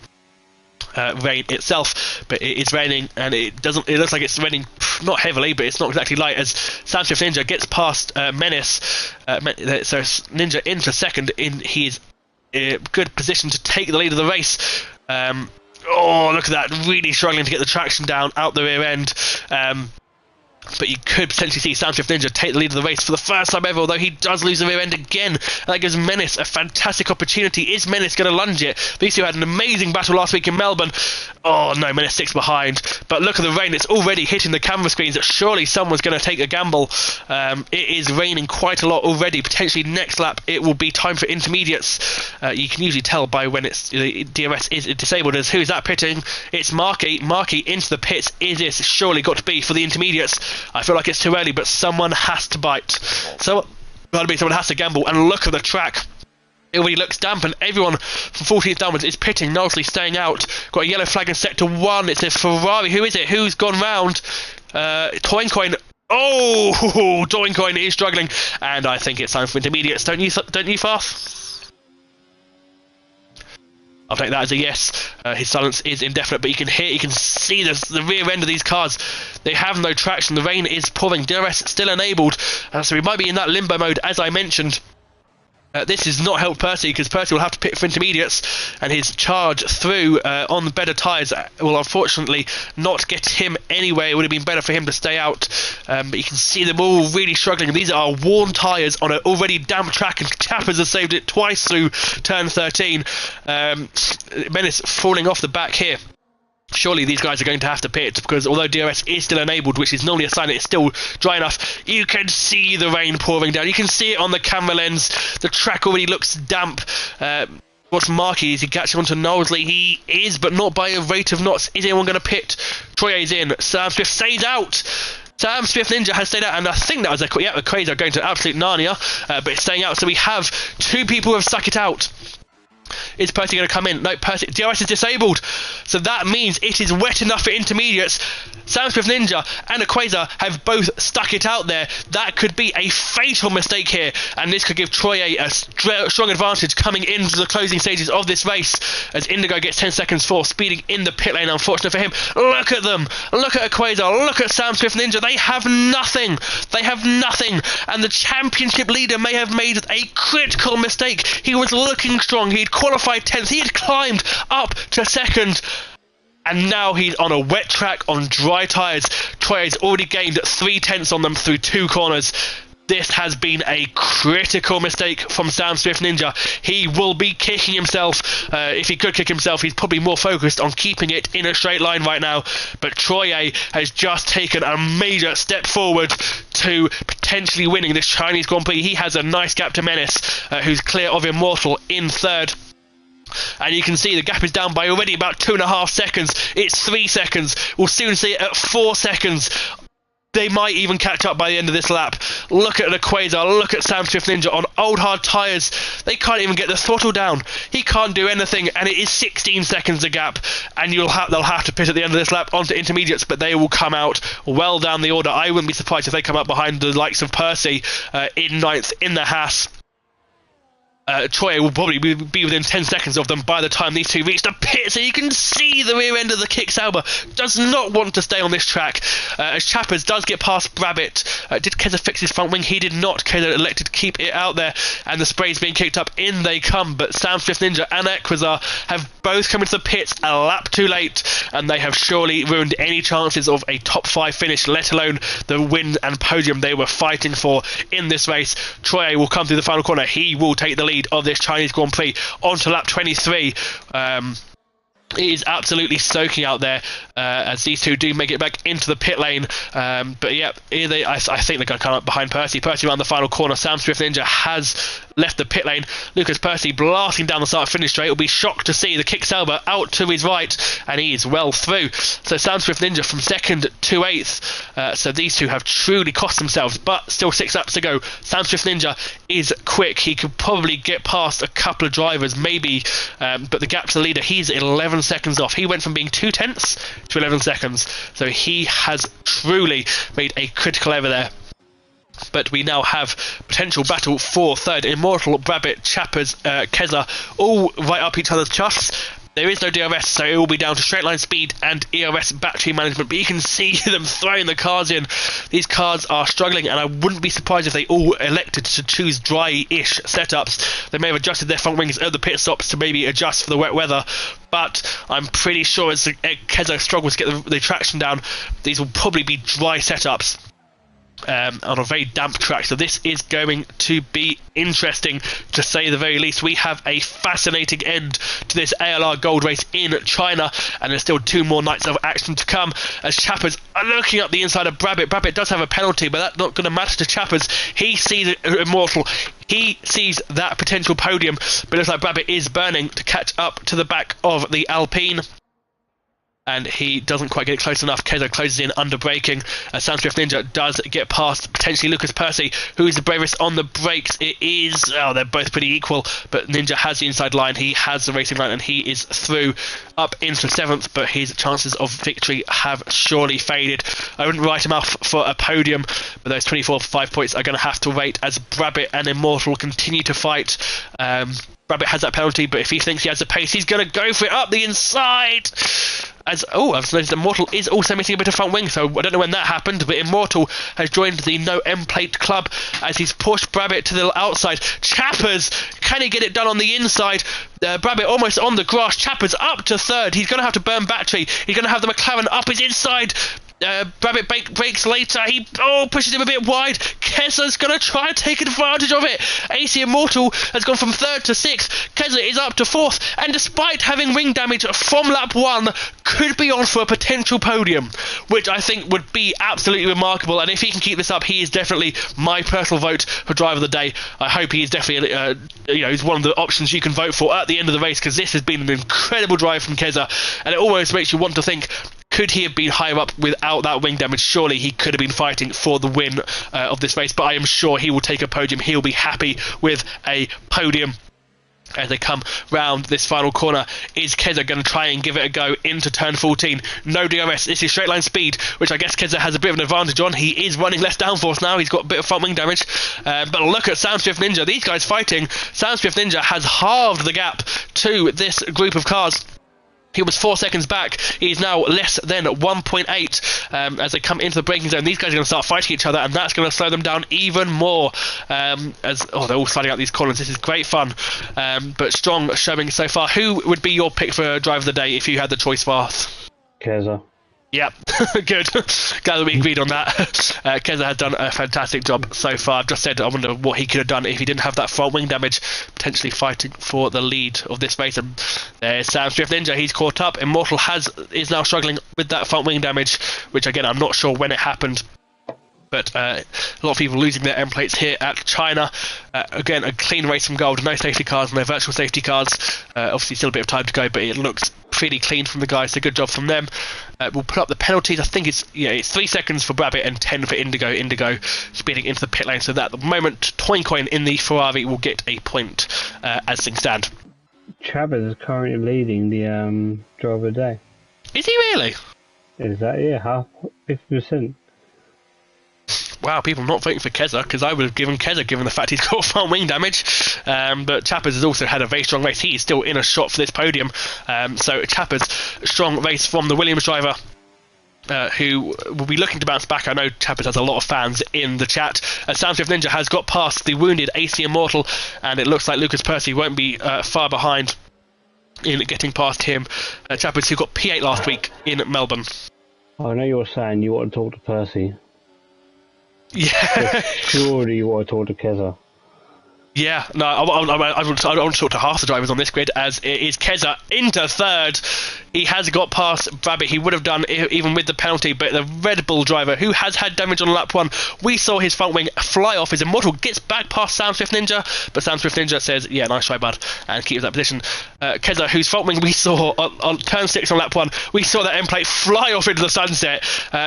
rain itself. But it is raining, and it looks like it's raining not heavily, but it's not exactly light, as Sam Swift Ninja gets past Menace. So Ninja into second. He is in good position to take the lead of the race. Oh, look at that, really struggling to get the traction down out the rear end. But you could potentially see Sam Swift Ninja take the lead of the race for the first time ever, although he does lose the rear end again. That gives Menace a fantastic opportunity. Is Menace going to lunge it? These two had an amazing battle last week in Melbourne. Oh no, Menace 6 behind. But look at the rain, it's already hitting the camera screens. Surely someone's going to take a gamble. It is raining quite a lot already. Potentially next lap it will be time for intermediates. You can usually tell by when the DRS is disabled as who's that pitting? It's Markey. Markey into the pits. Is this surely got to be for the intermediates? I feel like it's too early, but someone has to bite. Someone has to gamble, and look at the track. It already looks damp, and everyone from 14th downwards is pitting. Knowsley staying out. Got a yellow flag in sector 1. It's a Ferrari. Who is it? Who's gone round? Toincoin. Oh, Toincoin is struggling, and I think it's time for intermediates. Don't you, Farth? I'll take that as a yes. His silence is indefinite, but you can see the rear end of these cars. They have no traction. The rain is pouring. DRS still enabled, so we might be in that limbo mode, as I mentioned. This has not helped Percy, because Percy will have to pit for intermediates, and his charge through on the better tyres will unfortunately not get him anywhere. It would have been better for him to stay out, but you can see them all really struggling. These are worn tyres on an already damp track, and Chappers has saved it twice through turn 13. Menace falling off the back here. Surely these guys are going to have to pit, because although DRS is still enabled, which is normally a sign that it's still dry enough, you can see the rain pouring down. You can see it on the camera lens. The track already looks damp. What's Markey? Is he catching onto Knowsley? He is, but not by a rate of knots. Is anyone going to pit? Troye's in. Sam Swift stays out. Sam Swift Ninja has stayed out, and I think that was the Crazy are going to absolute Narnia, but it's staying out. So we have two people who have stuck it out. Is Percy going to come in? No, Percy. DRS is disabled. So that means it is wet enough for intermediates. Sam Swift Ninja and Equator have both stuck it out there. That could be a fatal mistake here, and this could give Troye a strong advantage coming into the closing stages of this race, as Indigo gets 10 seconds for speeding in the pit lane. Unfortunate for him. Look at them. Look at Equator. Look at Sam Swift Ninja. They have nothing. They have nothing. And the championship leader may have made a critical mistake. He was looking strong. He'd qualified 10th. He had climbed up to second. And now he's on a wet track on dry tyres. Troye has already gained 3/10 on them through 2 corners. This has been a critical mistake from Sam Swift Ninja. He will be kicking himself. If he could kick himself, he's probably more focused on keeping it in a straight line right now. But Troye has just taken a major step forward to potentially winning this Chinese Grand Prix. He has a nice gap to Menace, who's clear of Immortal in 3rd. And you can see the gap is down by already about 2.5 seconds. It's 3 seconds. We'll soon see it at 4 seconds. They might even catch up by the end of this lap. Look at the Quasar. Look at Sam Swift Ninja on old hard tyres. They can't even get the throttle down. He can't do anything, and it is 16 seconds a gap. And they'll have to pit at the end of this lap onto intermediates, but they will come out well down the order. I wouldn't be surprised if they come up behind the likes of Percy in 9th in the Haas. Troye will probably be within 10 seconds of them by the time these two reach the pit, so you can see the rear end of the Kick Sauber does not want to stay on this track. As Chappers does get past Brabbit. Did Keza fix his front wing? He did not. Keza elected to keep it out there, and the spray's being kicked up. In they come, but Sam Swift Ninja and Equazar have both come into the pits a lap too late, and they have surely ruined any chances of a top 5 finish, let alone the win and podium they were fighting for in this race. Troye will come through the final corner. He will take the lead of this Chinese Grand Prix onto lap 23. It is absolutely soaking out there as these two do make it back into the pit lane. But yeah, I think they're going to come up behind Percy. Percy around the final corner. Sam Swift Ninja has left the pit lane. Lucas Percy blasting down the start finish straight. Will be shocked to see the Kick Sauber out to his right, and he is well through. So Sam Swift Ninja from 2nd to 8th. So these two have truly cost themselves, but still 6 laps to go. Sam Swift Ninja is quick. He could probably get past a couple of drivers, maybe, but the gap to the leader, he's 11 seconds off. He went from being 2/10 to 11 seconds. So he has truly made a critical error there. But we now have potential battle for 3rd. Immortal, Brabbit, Chappers, Keza, all right up each other's chuffs. There is no DRS, so it will be down to straight line speed and ERS battery management. But you can see them throwing the cars in. These cars are struggling, and I wouldn't be surprised if they all elected to choose dry-ish setups. They may have adjusted their front wings at the pit stops to maybe adjust for the wet weather. But I'm pretty sure as Keza struggles to get the traction down, these will probably be dry setups. On a very damp track, so this is going to be interesting to say the very least. We have a fascinating end to this ALR Gold race in China, and there's still 2 more nights of action to come as Chappers are looking up the inside of Brabbit. Brabbit does have a penalty, but that's not going to matter to Chappers. He sees Immortal, he sees that potential podium, but it looks like Brabbit is burning to catch up to the back of the Alpine. And he doesn't quite get close enough. Keza closes in under braking. Sam Swift Ninja does get past potentially Lucas Percy, who is the bravest on the brakes. It is, they're both pretty equal, but Ninja has the inside line. He has the racing line, and he is through up into 7th, but his chances of victory have surely faded. I wouldn't write him off for a podium, but those 24-5 points are going to have to wait as Brabbit and Immortal continue to fight. Brabbit has that penalty, but if he thinks he has the pace, he's going to go for it up the inside. I've noticed Immortal is also missing a bit of front wing, so I don't know when that happened, but Immortal has joined the No M Plate Club as he's pushed Brabbit to the outside. Chappers, can he get it done on the inside? Brabbit almost on the grass. Chappers up to 3rd. He's going to have to burn battery. He's going to have the McLaren up his inside. Brabbit brakes later. He pushes him a bit wide. Keza's going to try and take advantage of it. AC Immortal has gone from 3rd to 6th. Keza is up to 4th, and despite having wing damage from lap 1, could be on for a potential podium, which I think would be absolutely remarkable. And if he can keep this up, he is definitely my personal vote for driver of the day. I hope he is definitely he's one of the options you can vote for at the end of the race, because this has been an incredible drive from Keza, and it almost makes you want to think, could he have been higher up without that wing damage? Surely he could have been fighting for the win of this race, but I am sure he will take a podium. He'll be happy with a podium. as they come round this final corner. Is Keza going to try and give it a go into turn 14? No DRS. This is straight line speed, which I guess Keza has a bit of an advantage on. He is running less downforce now. He's got a bit of front wing damage. But look at Soundswift Ninja. These guys fighting. Soundswift Ninja has halved the gap to this group of cars. He was 4 seconds back. He's now less than 1.8 as they come into the braking zone. These guys are going to start fighting each other, and that's going to slow them down even more. They're all sliding out these corners. This is great fun. But Strong showing so far. Who would be your pick for driver of the day if you had the choice for us? Keza. Yep, good. Glad that we agreed on that. Keza has done a fantastic job so far. I've just said I wonder what he could have done if he didn't have that front wing damage, potentially fighting for the lead of this race. And there's Soundswift Ninja. He's caught up. Immortal is now struggling with that front wing damage, which again I'm not sure when it happened. But a lot of people losing their end plates here at China. Again, a clean race from Gold. No safety cars, no virtual safety cars. Obviously, still a bit of time to go, but it looks pretty clean from the guys. So good job from them. We'll put up the penalties. I think it's 3 seconds for Brabbit and 10 for Indigo. Indigo speeding into the pit lane. So that at the moment, Toincoin in the Ferrari will get a point as things stand. Chavez is currently leading the driver of the day. Is he really? Is that, half, 50%. Wow, people not voting for Keza, because I would have given Keza, given the fact he's got front wing damage. But Chappers has also had a very strong race. He is still in a shot for this podium. So Chappers, strong race from the Williams driver, who will be looking to bounce back. I know Chappers has a lot of fans in the chat. Soundswift Ninja has got past the wounded AC Immortal, and it looks like Lucas Percy won't be far behind in getting past him. Chappers, who got P8 last week in Melbourne. I know you're saying you want to talk to Percy. Yeah. Surely you want to talk to Keza. Yeah, no, I want to talk to half the drivers on this grid, as it is Keza into third. He has got past Brabbit. He would have done even with the penalty, but the Red Bull driver, who has had damage on lap 1, we saw his front wing fly off. His Immortal gets back past Soundswift Ninja, but Soundswift Ninja says, yeah, nice try, bud, and keeps that position. Keza, whose front wing we saw on turn 6 on lap 1, we saw that end plate fly off into the sunset.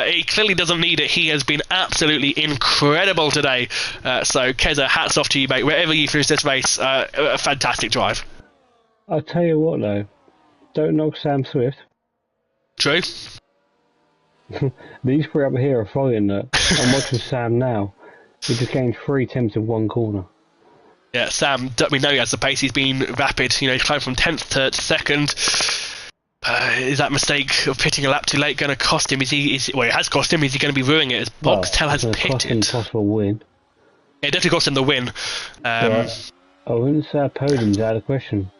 He clearly doesn't need it. He has been absolutely incredible today. So Keza, hats off to you, mate. Wherever you finish this race, a fantastic drive. I'll tell you what though, don't knock Sam Swift. True. These three up here are following that. I'm watching Sam now. He just gained 3 attempts in one corner. Yeah, Sam, we know he has the pace. He's been rapid. He's climbed from 10th to 2nd. Is that mistake of pitting a lap too late going to cost him? It has cost him. Is he going to be ruining it? As Boxtel has pitted. Cost him possible win. It definitely cost him the win. I wouldn't say podium's out of question.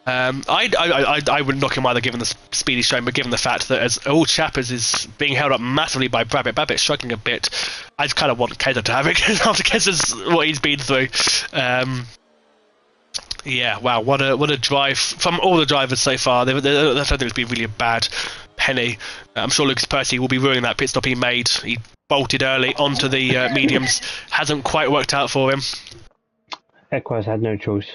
I wouldn't knock him either, given the speed he's shown, but given the fact that as all Chappers is being held up massively by Brabbit, Brabbit's struggling a bit. I just kind of want Keza to have it after Keza's what he's been through. Yeah, wow, what a drive from all the drivers so far. I don't think it's been really a bad penny. I'm sure Lucas Percy will be ruining that pit stop he made. He bolted early onto the mediums. Hasn't quite worked out for him. Equaz had no choice.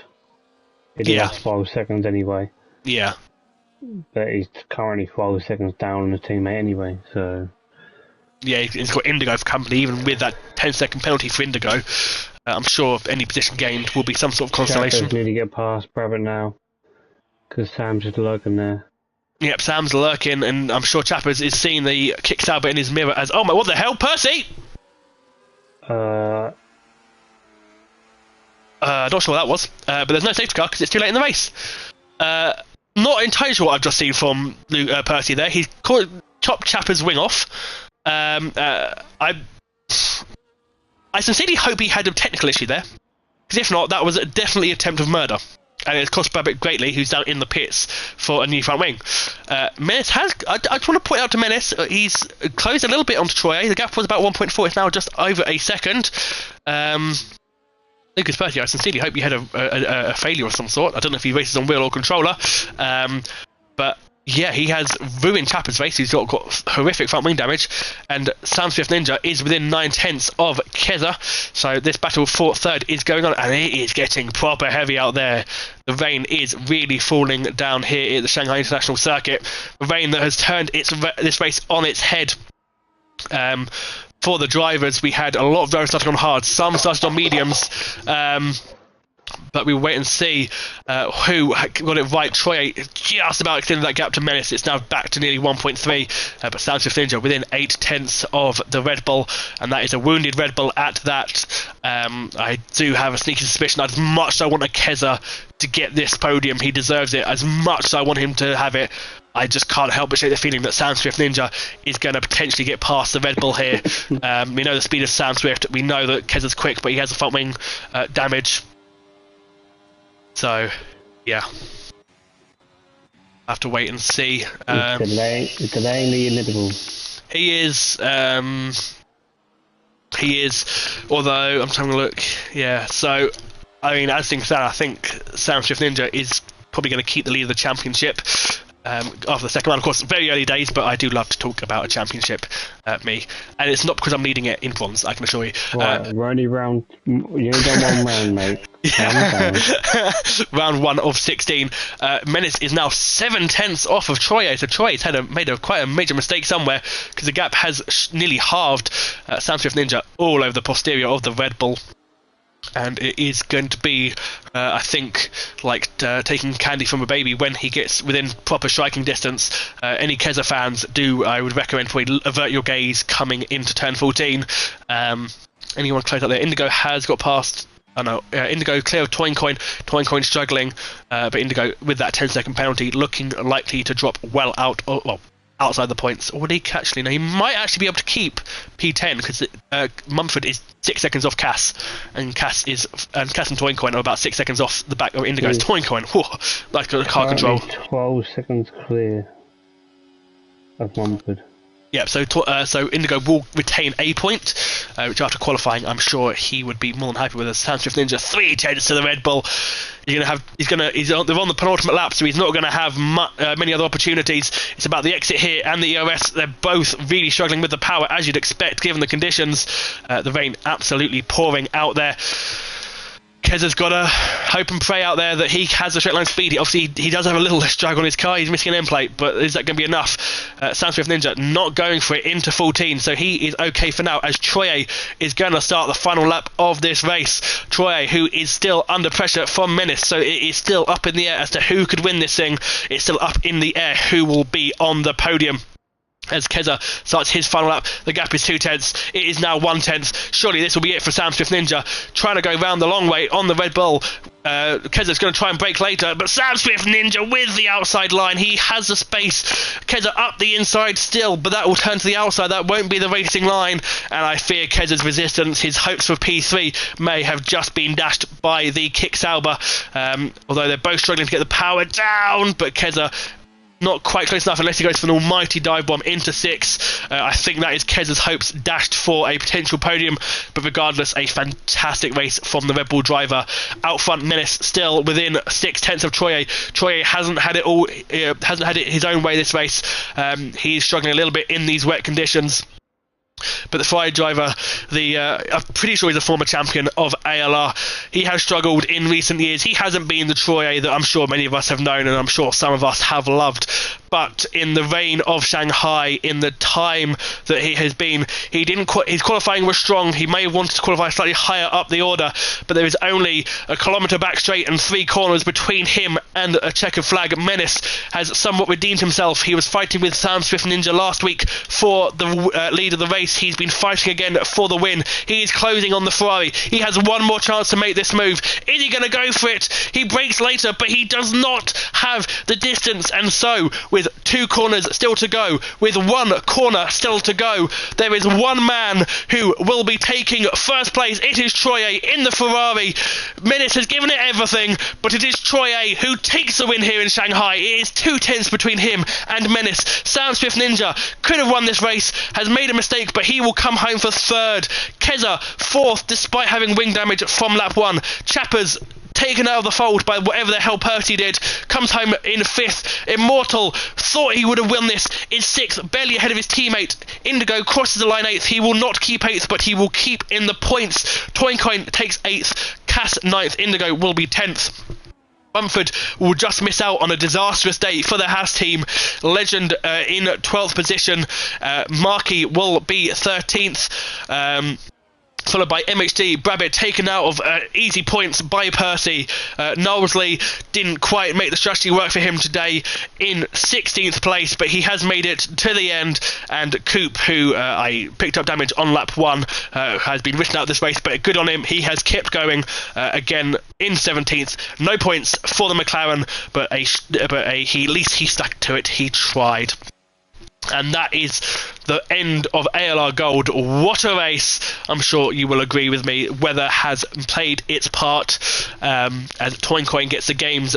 He lost 5 seconds anyway. Yeah. But he's currently 5 seconds down on the teammate anyway, so... Yeah, he's got Indigo for company, even with that 10-second penalty for Indigo. I'm sure any position gained will be some sort of consolation. Chappers need to get past Brabbit now, because Sam's just lurking there. Yep, Sam's lurking, and I'm sure Chappers is seeing the kick-stabber in his mirror as, oh my, what the hell, Percy? Not sure what that was, but there's no safety car because it's too late in the race. Not entirely sure what I've just seen from Percy there. He's chopped Chappers' wing off. I sincerely hope he had a technical issue there, because if not, that was definitely an attempt of murder. And it's cost Brabbit greatly, who's down in the pits for a new front wing. Menace has... I just want to point out to Menace, he's closed a little bit onto Troy. The gap was about 1.4. It's now just over a second. Lucas Percy, I sincerely hope you had a failure of some sort. I don't know if he races on wheel or controller. But... yeah, he has ruined Chappers' race. He's got horrific front wing damage, and Soundswift Ninja is within 9/10 of Keza. So this battle for third is going on, and it is getting proper heavy out there. The rain is really falling down here at the Shanghai International Circuit. The rain that has turned this race on its head. For the drivers, we had a lot of drivers starting on hard. Some started on mediums. But we wait and see who got it right. Troy just about extended that gap to Menace. It's now back to nearly 1.3, but Soundswift Ninja within 0.8 of the Red Bull, and that is a wounded Red Bull at that. I do have a sneaky suspicion, as much as I want a Keza to get this podium, he deserves it. As much as I want him to have it, I just can't help but shake the feeling that Soundswift Ninja is going to potentially get past the Red Bull here. We know the speed of Soundswift. We know that Keza's quick, but he has a front wing damage. So, yeah. I have to wait and see. Delaying the inevitable. He is, although I'm trying to look. Yeah, so, I mean, as things stand, I think Soundswift Ninja is probably going to keep the lead of the championship. After the second round, of course, very early days, but I do love to talk about a championship, me. And it's not because I'm leading it in bronze, I can assure you. Right, we're only round... You only done one round, mate. Round 1 of 16. Menace is now 7/10 off of Troye, so Troye's made quite a major mistake somewhere, because the gap has nearly halved. Soundswift Ninja all over the posterior of the Red Bull. And it is going to be, I think, like taking candy from a baby when he gets within proper striking distance. Any Keza fans I would recommend probably avert your gaze coming into turn 14. Anyone close out there? Indigo has got past. Oh no, Indigo clear of Toincoin. Toincoin struggling, but Indigo with that 10-second penalty looking likely to drop well outside the points. Or would he actually? No, he might actually be able to keep P10 because Mumford is 6 seconds off Cass, and Cass and Toincoin are about 6 seconds off the back of Indigo's Toincoin. Whoa, like a car control. 12 seconds clear of Mumford. Yeah, so Indigo will retain a point, which after qualifying, I'm sure he would be more than happy with. A Soundswift Ninja 3/10 to the Red Bull. They're on the penultimate lap, so he's not going to have many other opportunities. It's about the exit here and the EOS. They're both really struggling with the power, as you'd expect, given the conditions. The rain absolutely pouring out there. Keza's got to hope and pray out there that he has a straight line speed. He does have a little less drag on his car. He's missing an end plate, but is that going to be enough? Soundswift Ninja not going for it into 14, so he is okay for now, as Troye is going to start the final lap of this race. Troye, who is still under pressure from Menace, so it is still up in the air as to who could win this thing. It's still up in the air who will be on the podium. As Keza starts his final lap, the gap is 0.2. It is now 1/10. Surely this will be it for Soundswift Ninja, trying to go round the long way on the Red Bull. Keza's going to try and brake later, but Soundswift Ninja with the outside line. He has the space. Keza up the inside still, but that will turn to the outside. That won't be the racing line, and I fear Keza's resistance, his hopes for P3 may have just been dashed by the kick Sauber. Although they're both struggling to get the power down, but Keza not quite close enough unless he goes for an almighty dive bomb into 6. I think that is Keza's hopes dashed for a potential podium, but regardless, a fantastic race from the Red Bull driver. Out front, Menace still within 0.6 of Troye. Troye hasn't had it his own way this race. He's struggling a little bit in these wet conditions. But the Ferrari driver, I'm pretty sure he's a former champion of ALR. He has struggled in recent years. He hasn't been the Troye that I'm sure many of us have known, and I'm sure some of us have loved. But in the reign of Shanghai, in the time that he has been, his qualifying was strong. He may have wanted to qualify slightly higher up the order, but there is only a kilometre back straight and 3 corners between him and a checkered flag. Menace has somewhat redeemed himself. He was fighting with Soundswift Ninja last week for the lead of the race. He's been fighting again for the win. He is closing on the Ferrari. He has one more chance to make this move. Is he going to go for it? He brakes later, but he does not have the distance, and so with 2 corners still to go, with 1 corner still to go, there is one man who will be taking first place. It is Troye in the Ferrari. Menace has given it everything, but it is Troye who takes the win here in Shanghai. It is 2/10 between him and Menace. Soundswift Ninja could have won this race, has made a mistake, but he will come home for 3rd. Keza 4th, despite having wing damage from lap 1. Chappers taken out of the fold by whatever the hell Percy did, comes home in 5th. Immortal thought he would have won this, is 6th, barely ahead of his teammate. Indigo crosses the line 8th. He will not keep 8th, but he will keep in the points. Toincoin takes 8th, Cass 9th, Indigo will be 10th. Mumford will just miss out on a disastrous day for the Haas team. Legend in 12th position. Markey will be 13th. followed by MHD. Brabbit taken out of easy points by Percy. Knowlesley didn't quite make the strategy work for him today in 16th place, but he has made it to the end. And Coop, who I picked up damage on lap 1, has been written out this race, but good on him. He has kept going again in 17th. No points for the McLaren, but at least he stuck to it. He tried. And that is the end of ALR Gold. What a race! I'm sure you will agree with me. Weather has played its part as Toincoin gets the game's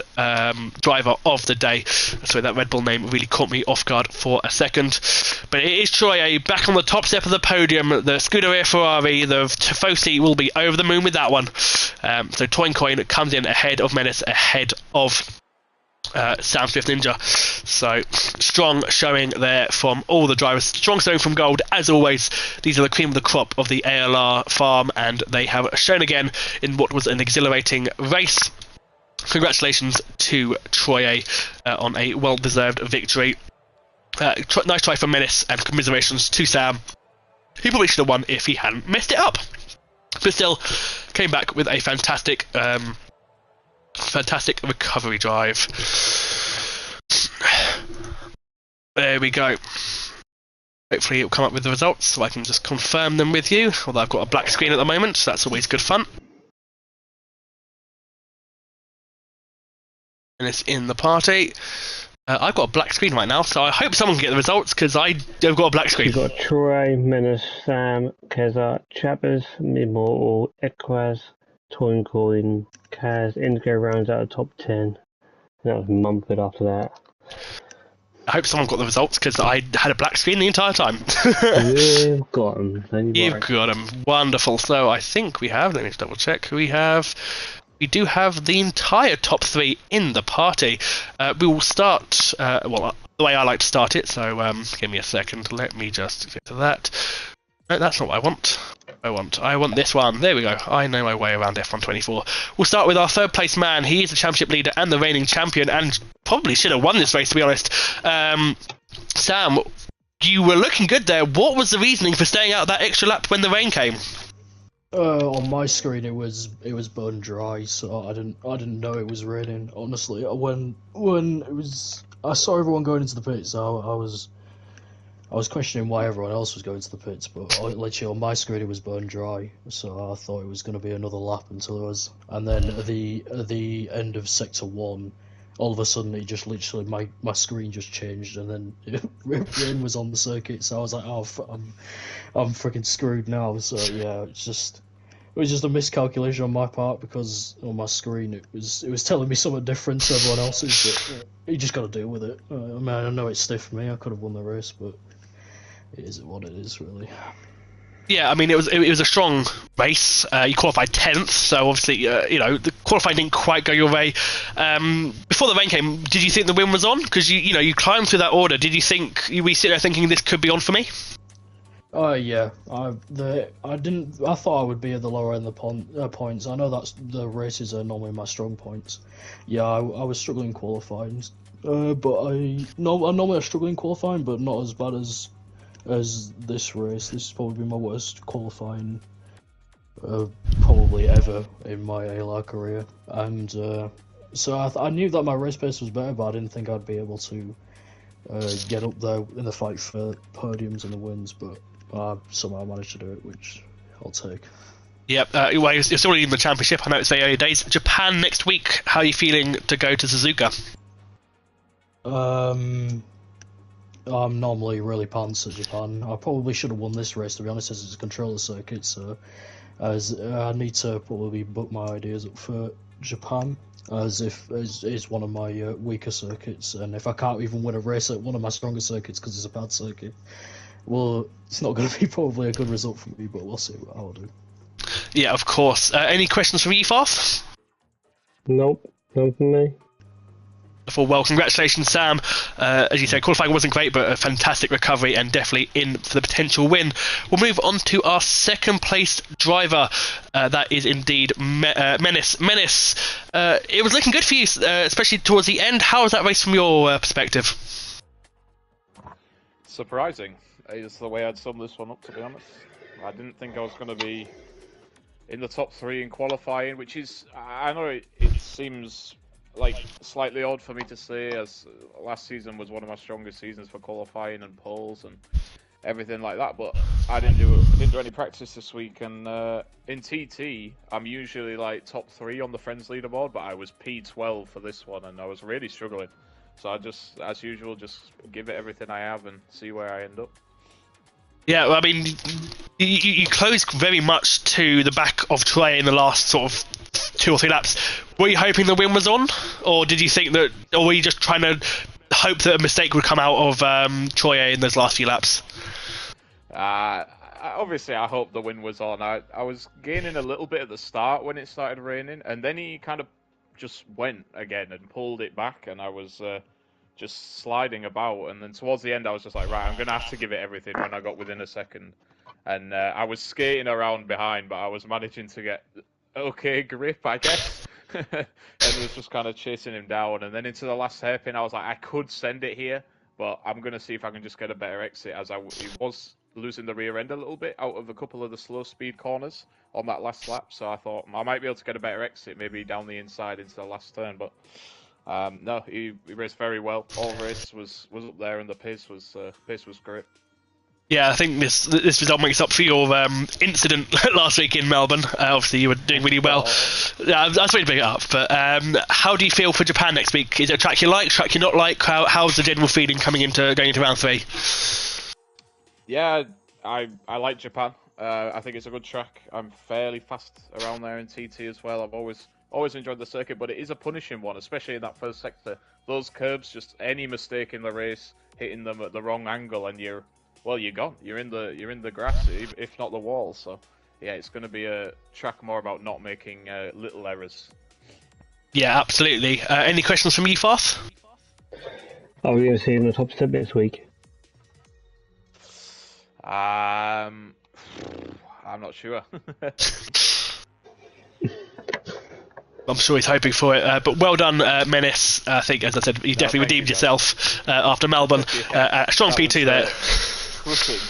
driver of the day. So that Red Bull name really caught me off guard for a second. But it is Troye back on the top step of the podium. The Scuderia Ferrari, the Tifosi will be over the moon with that one. So Toincoin comes in ahead of Menace, ahead of Sam Swift Ninja. So strong showing there from all the drivers. Strong showing from Gold as always. These are the cream of the crop of the ALR farm, and they have shown again in what was an exhilarating race. Congratulations to Troye on a well-deserved victory. Nice try for Menace, and commiserations to Sam. He probably should have won if he hadn't messed it up, but still came back with a fantastic recovery drive. There we go. Hopefully it'll come up with the results so I can just confirm them with you, although I've got a black screen at the moment, so that's always good fun. And it's in the party. I've got a black screen right now, so I hope someone can get the results, because I've got a black screen. You've got Troy, Menace, Sam, Keza, Chappers, Immortal, Equaz, Toincoin, Kaz, Indigo rounds out of top 10. And that was Mumford after that. I hope someone got the results, because I had a black screen the entire time. You've got them. You've got them. Wonderful. So I think we have, let me just double check, we do have the entire top 3 in the party. We will start, well, the way I like to start it, so give me a second, let me just get to that. No, that's not what I want. I want this one. There we go. I know my way around F124. We'll start with our third place man. He is the championship leader and the reigning champion, and probably should have won this race, to be honest. Sam, you were looking good there. What was the reasoning for staying out that extra lap when the rain came? On my screen, it was bone dry, so I didn't know it was raining. Honestly, when it was, I saw everyone going into the pits. I was questioning why everyone else was going to the pits, but literally on my screen it was bone dry, so I thought it was going to be another lap until it was. And then at the end of sector 1, all of a sudden it just literally my screen just changed, and then rain was on the circuit. So I was like, oh, I'm freaking screwed now. So yeah, it was just a miscalculation on my part, because on my screen it was telling me something different to everyone else's. But you just got to deal with it. I mean, I know it's stiff for me. I could have won the race, but it is what it is, really. Yeah, I mean, it was a strong race. You qualified 10th, so obviously, the qualifying didn't quite go your way. Before the rain came, did you think the win was on? Because you climbed through that order. Did you think we sit there thinking this could be on for me? Yeah. I thought I would be at the lower end of the points. I know that's the races are normally my strong points. Yeah, I was struggling qualifying, but I'm normally struggling qualifying, but not as bad as this race. This has probably been my worst qualifying probably ever in my ALR career, and so I knew that my race pace was better, but I didn't think I'd be able to get up there in the fight for podiums and the wins, but somehow I managed to do it, which I'll take. Yep, well, you're still in the championship. I know it's very early days. Japan next week. How are you feeling to go to Suzuka? I'm normally really pants at Japan. I probably should have won this race, to be honest, as it's a controller circuit, so I need to probably book my ideas up for Japan, as it's one of my weaker circuits, and if I can't even win a race at one of my stronger circuits because it's a bad circuit, well, it's not going to be probably a good result for me, but we'll see what I'll do. Yeah, of course. Any questions from Ethos? Nope, none from me. Well, congratulations, Sam. As you said, qualifying wasn't great, but a fantastic recovery and definitely in for the potential win. We'll move on to our second place driver. That is indeed Menace. Menace, it was looking good for you, especially towards the end. How was that race from your perspective? Surprising. It's the way I'd sum this one up, to be honest. I didn't think I was going to be in the top 3 in qualifying, which is, I know it seems like slightly odd for me to say, as last season was one of my strongest seasons for qualifying and poles and everything like that, but I didn't do any practice this week, and in TT I'm usually like top 3 on the friends leaderboard, but I was P12 for this one and I was really struggling, so I just, as usual, just give it everything I have and see where I end up. Yeah, well, I mean, you closed very much to the back of Troy in the last sort of 2 or 3 laps. Were you hoping the win was on, or did you think that, or were you just trying to hope that a mistake would come out of Troy in those last few laps? Obviously, I hope the win was on. I was gaining a little bit at the start when it started raining, and then he kind of just went again and pulled it back, and I was just sliding about, and then towards the end I was just like, right, I'm going to have to give it everything when I got within a second. And I was skating around behind, but I was managing to get okay grip, I guess. And was just kind of chasing him down. And then into the last hairpin, I was like, I could send it here, but I'm going to see if I can just get a better exit, as he was losing the rear end a little bit out of a couple of the slow speed corners on that last lap. So I thought I might be able to get a better exit, maybe down the inside into the last turn, but no, he raced very well. All race was up there, and the pace was great. Yeah, I think this result makes up for your incident last week in Melbourne. Obviously, you were doing really well. Yeah, I was ready to bring it up. But how do you feel for Japan next week? Is it a track you like, track you not like? How's the general feeling going into round 3? Yeah, I like Japan. I think it's a good track. I'm fairly fast around there in TT as well. I've always enjoyed the circuit, but it is a punishing one, especially in that first sector. Those curbs, just any mistake in the race, hitting them at the wrong angle, and you're gone. You're in the grass, if not the wall. So yeah, it's going to be a track more about not making little errors. Yeah, absolutely. Any questions from you, Farth? Are we going to see in the top step this week? I'm not sure. I'm sure he's hoping for it, but well done, Menace. I think, as I said, you definitely redeemed yourself after Melbourne. Strong P2 there.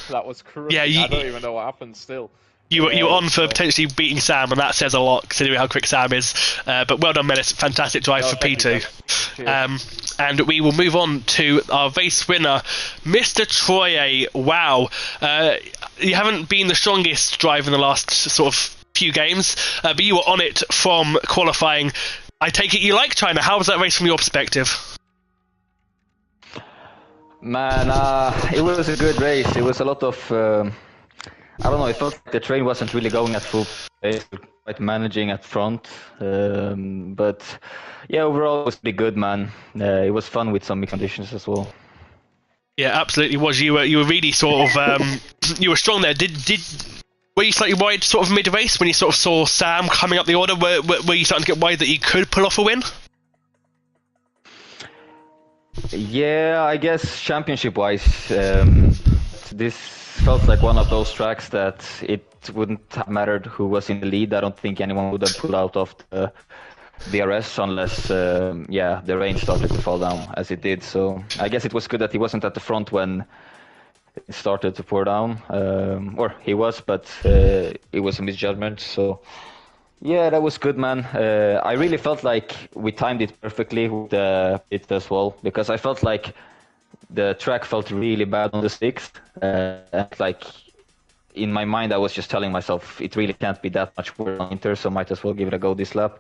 That was crushing. Yeah, I don't even know what happened still. You were on for potentially beating Sam, and that says a lot considering how quick Sam is. But well done, Menace. Fantastic drive for P2. And we will move on to our race winner, Mr. Troye. Wow. You haven't been the strongest driver in the last sort of few games, but you were on it from qualifying. I take it you like China. How was that race from your perspective? Man, it was a good race. It was a lot of, I don't know, it felt like the train wasn't really going at full pace, quite managing at front. But yeah, overall it was pretty good, man. It was fun with some conditions as well. Yeah, absolutely was. You were really sort of, you were strong there. Were you slightly worried sort of mid-race when you sort of saw Sam coming up the order? Were you starting to get worried that you could pull off a win? Yeah, I guess championship-wise, this felt like one of those tracks that it wouldn't have mattered who was in the lead. I don't think anyone would have pulled out of the DRS unless, the rain started to fall down as it did. So I guess it was good that he wasn't at the front when it started to pour down, or he was, but it was a misjudgment. So yeah, that was good, man. I really felt like we timed it perfectly with the pit as well, because I felt like the track felt really bad on the sticks. Like in my mind, I was just telling myself it really can't be that much worse on Inter, so might as well give it a go this lap.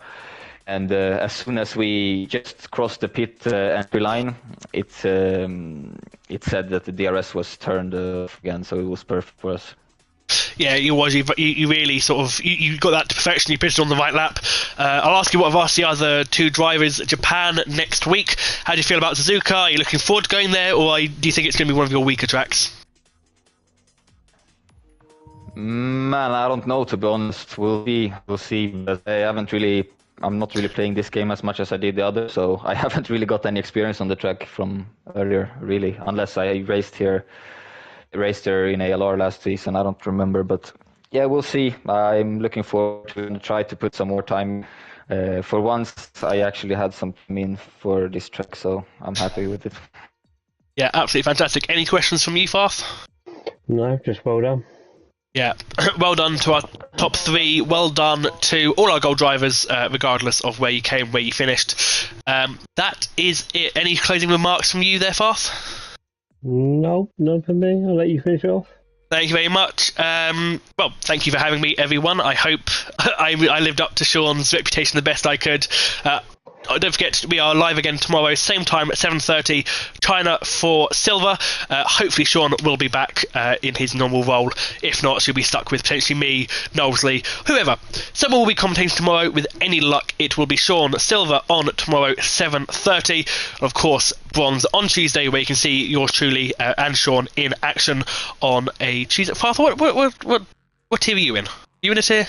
And as soon as we just crossed the pit entry line, it said that the DRS was turned again, so it was perfect for us. Yeah, it was. You really sort of you got that to perfection. You pitched on the right lap. I'll ask you what I've asked the other 2 drivers. Japan next week. How do you feel about Suzuka? Are you looking forward to going there, or do you think it's going to be one of your weaker tracks? Man, I don't know, to be honest. We'll see. But I'm not really playing this game as much as I did the other, so I haven't really got any experience on the track from earlier, really, unless I raced there in ALR last season. I don't remember, but yeah, we'll see. I'm looking forward to try to put some more time. For once, I actually had some time in for this track, so I'm happy with it. Yeah, absolutely fantastic. Any questions from you, Farth? No, just well done. Yeah, well done to our top 3. Well done to all our gold drivers, regardless of where you came, where you finished. That is it. Any closing remarks from you there, Farth? No, none for me. I'll let you finish off. Thank you very much. Well, thank you for having me, everyone. I hope I lived up to Sean's reputation the best I could. Don't forget, we are live again tomorrow, same time at 7:30, China for silver. Hopefully Sean will be back in his normal role. If not, she'll be stuck with potentially me, Knowlesley, whoever. Someone will be commentating tomorrow. With any luck, it will be Sean. Silver on tomorrow, 7:30. Of course, bronze on Tuesday, where you can see yours truly and Sean in action on a Tuesday. Father, what tier are you in? You in a tier?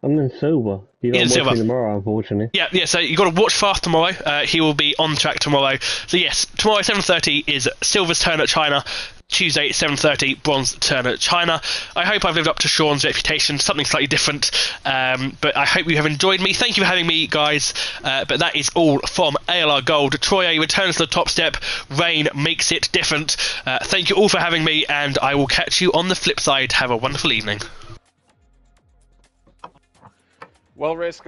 I'm in silver. You got to watch me tomorrow, unfortunately. Yeah. So you got to watch Fast tomorrow. He will be on track tomorrow. So yes, tomorrow 7:30 is Silver's turn at China. Tuesday 7:30, Bronze turn at China. I hope I've lived up to Sean's reputation. Something slightly different. But I hope you have enjoyed me. Thank you for having me, guys. But that is all from ALR Gold. Troye returns to the top step. Rain makes it different. Thank you all for having me, and I will catch you on the flip side. Have a wonderful evening. Well raced, guys.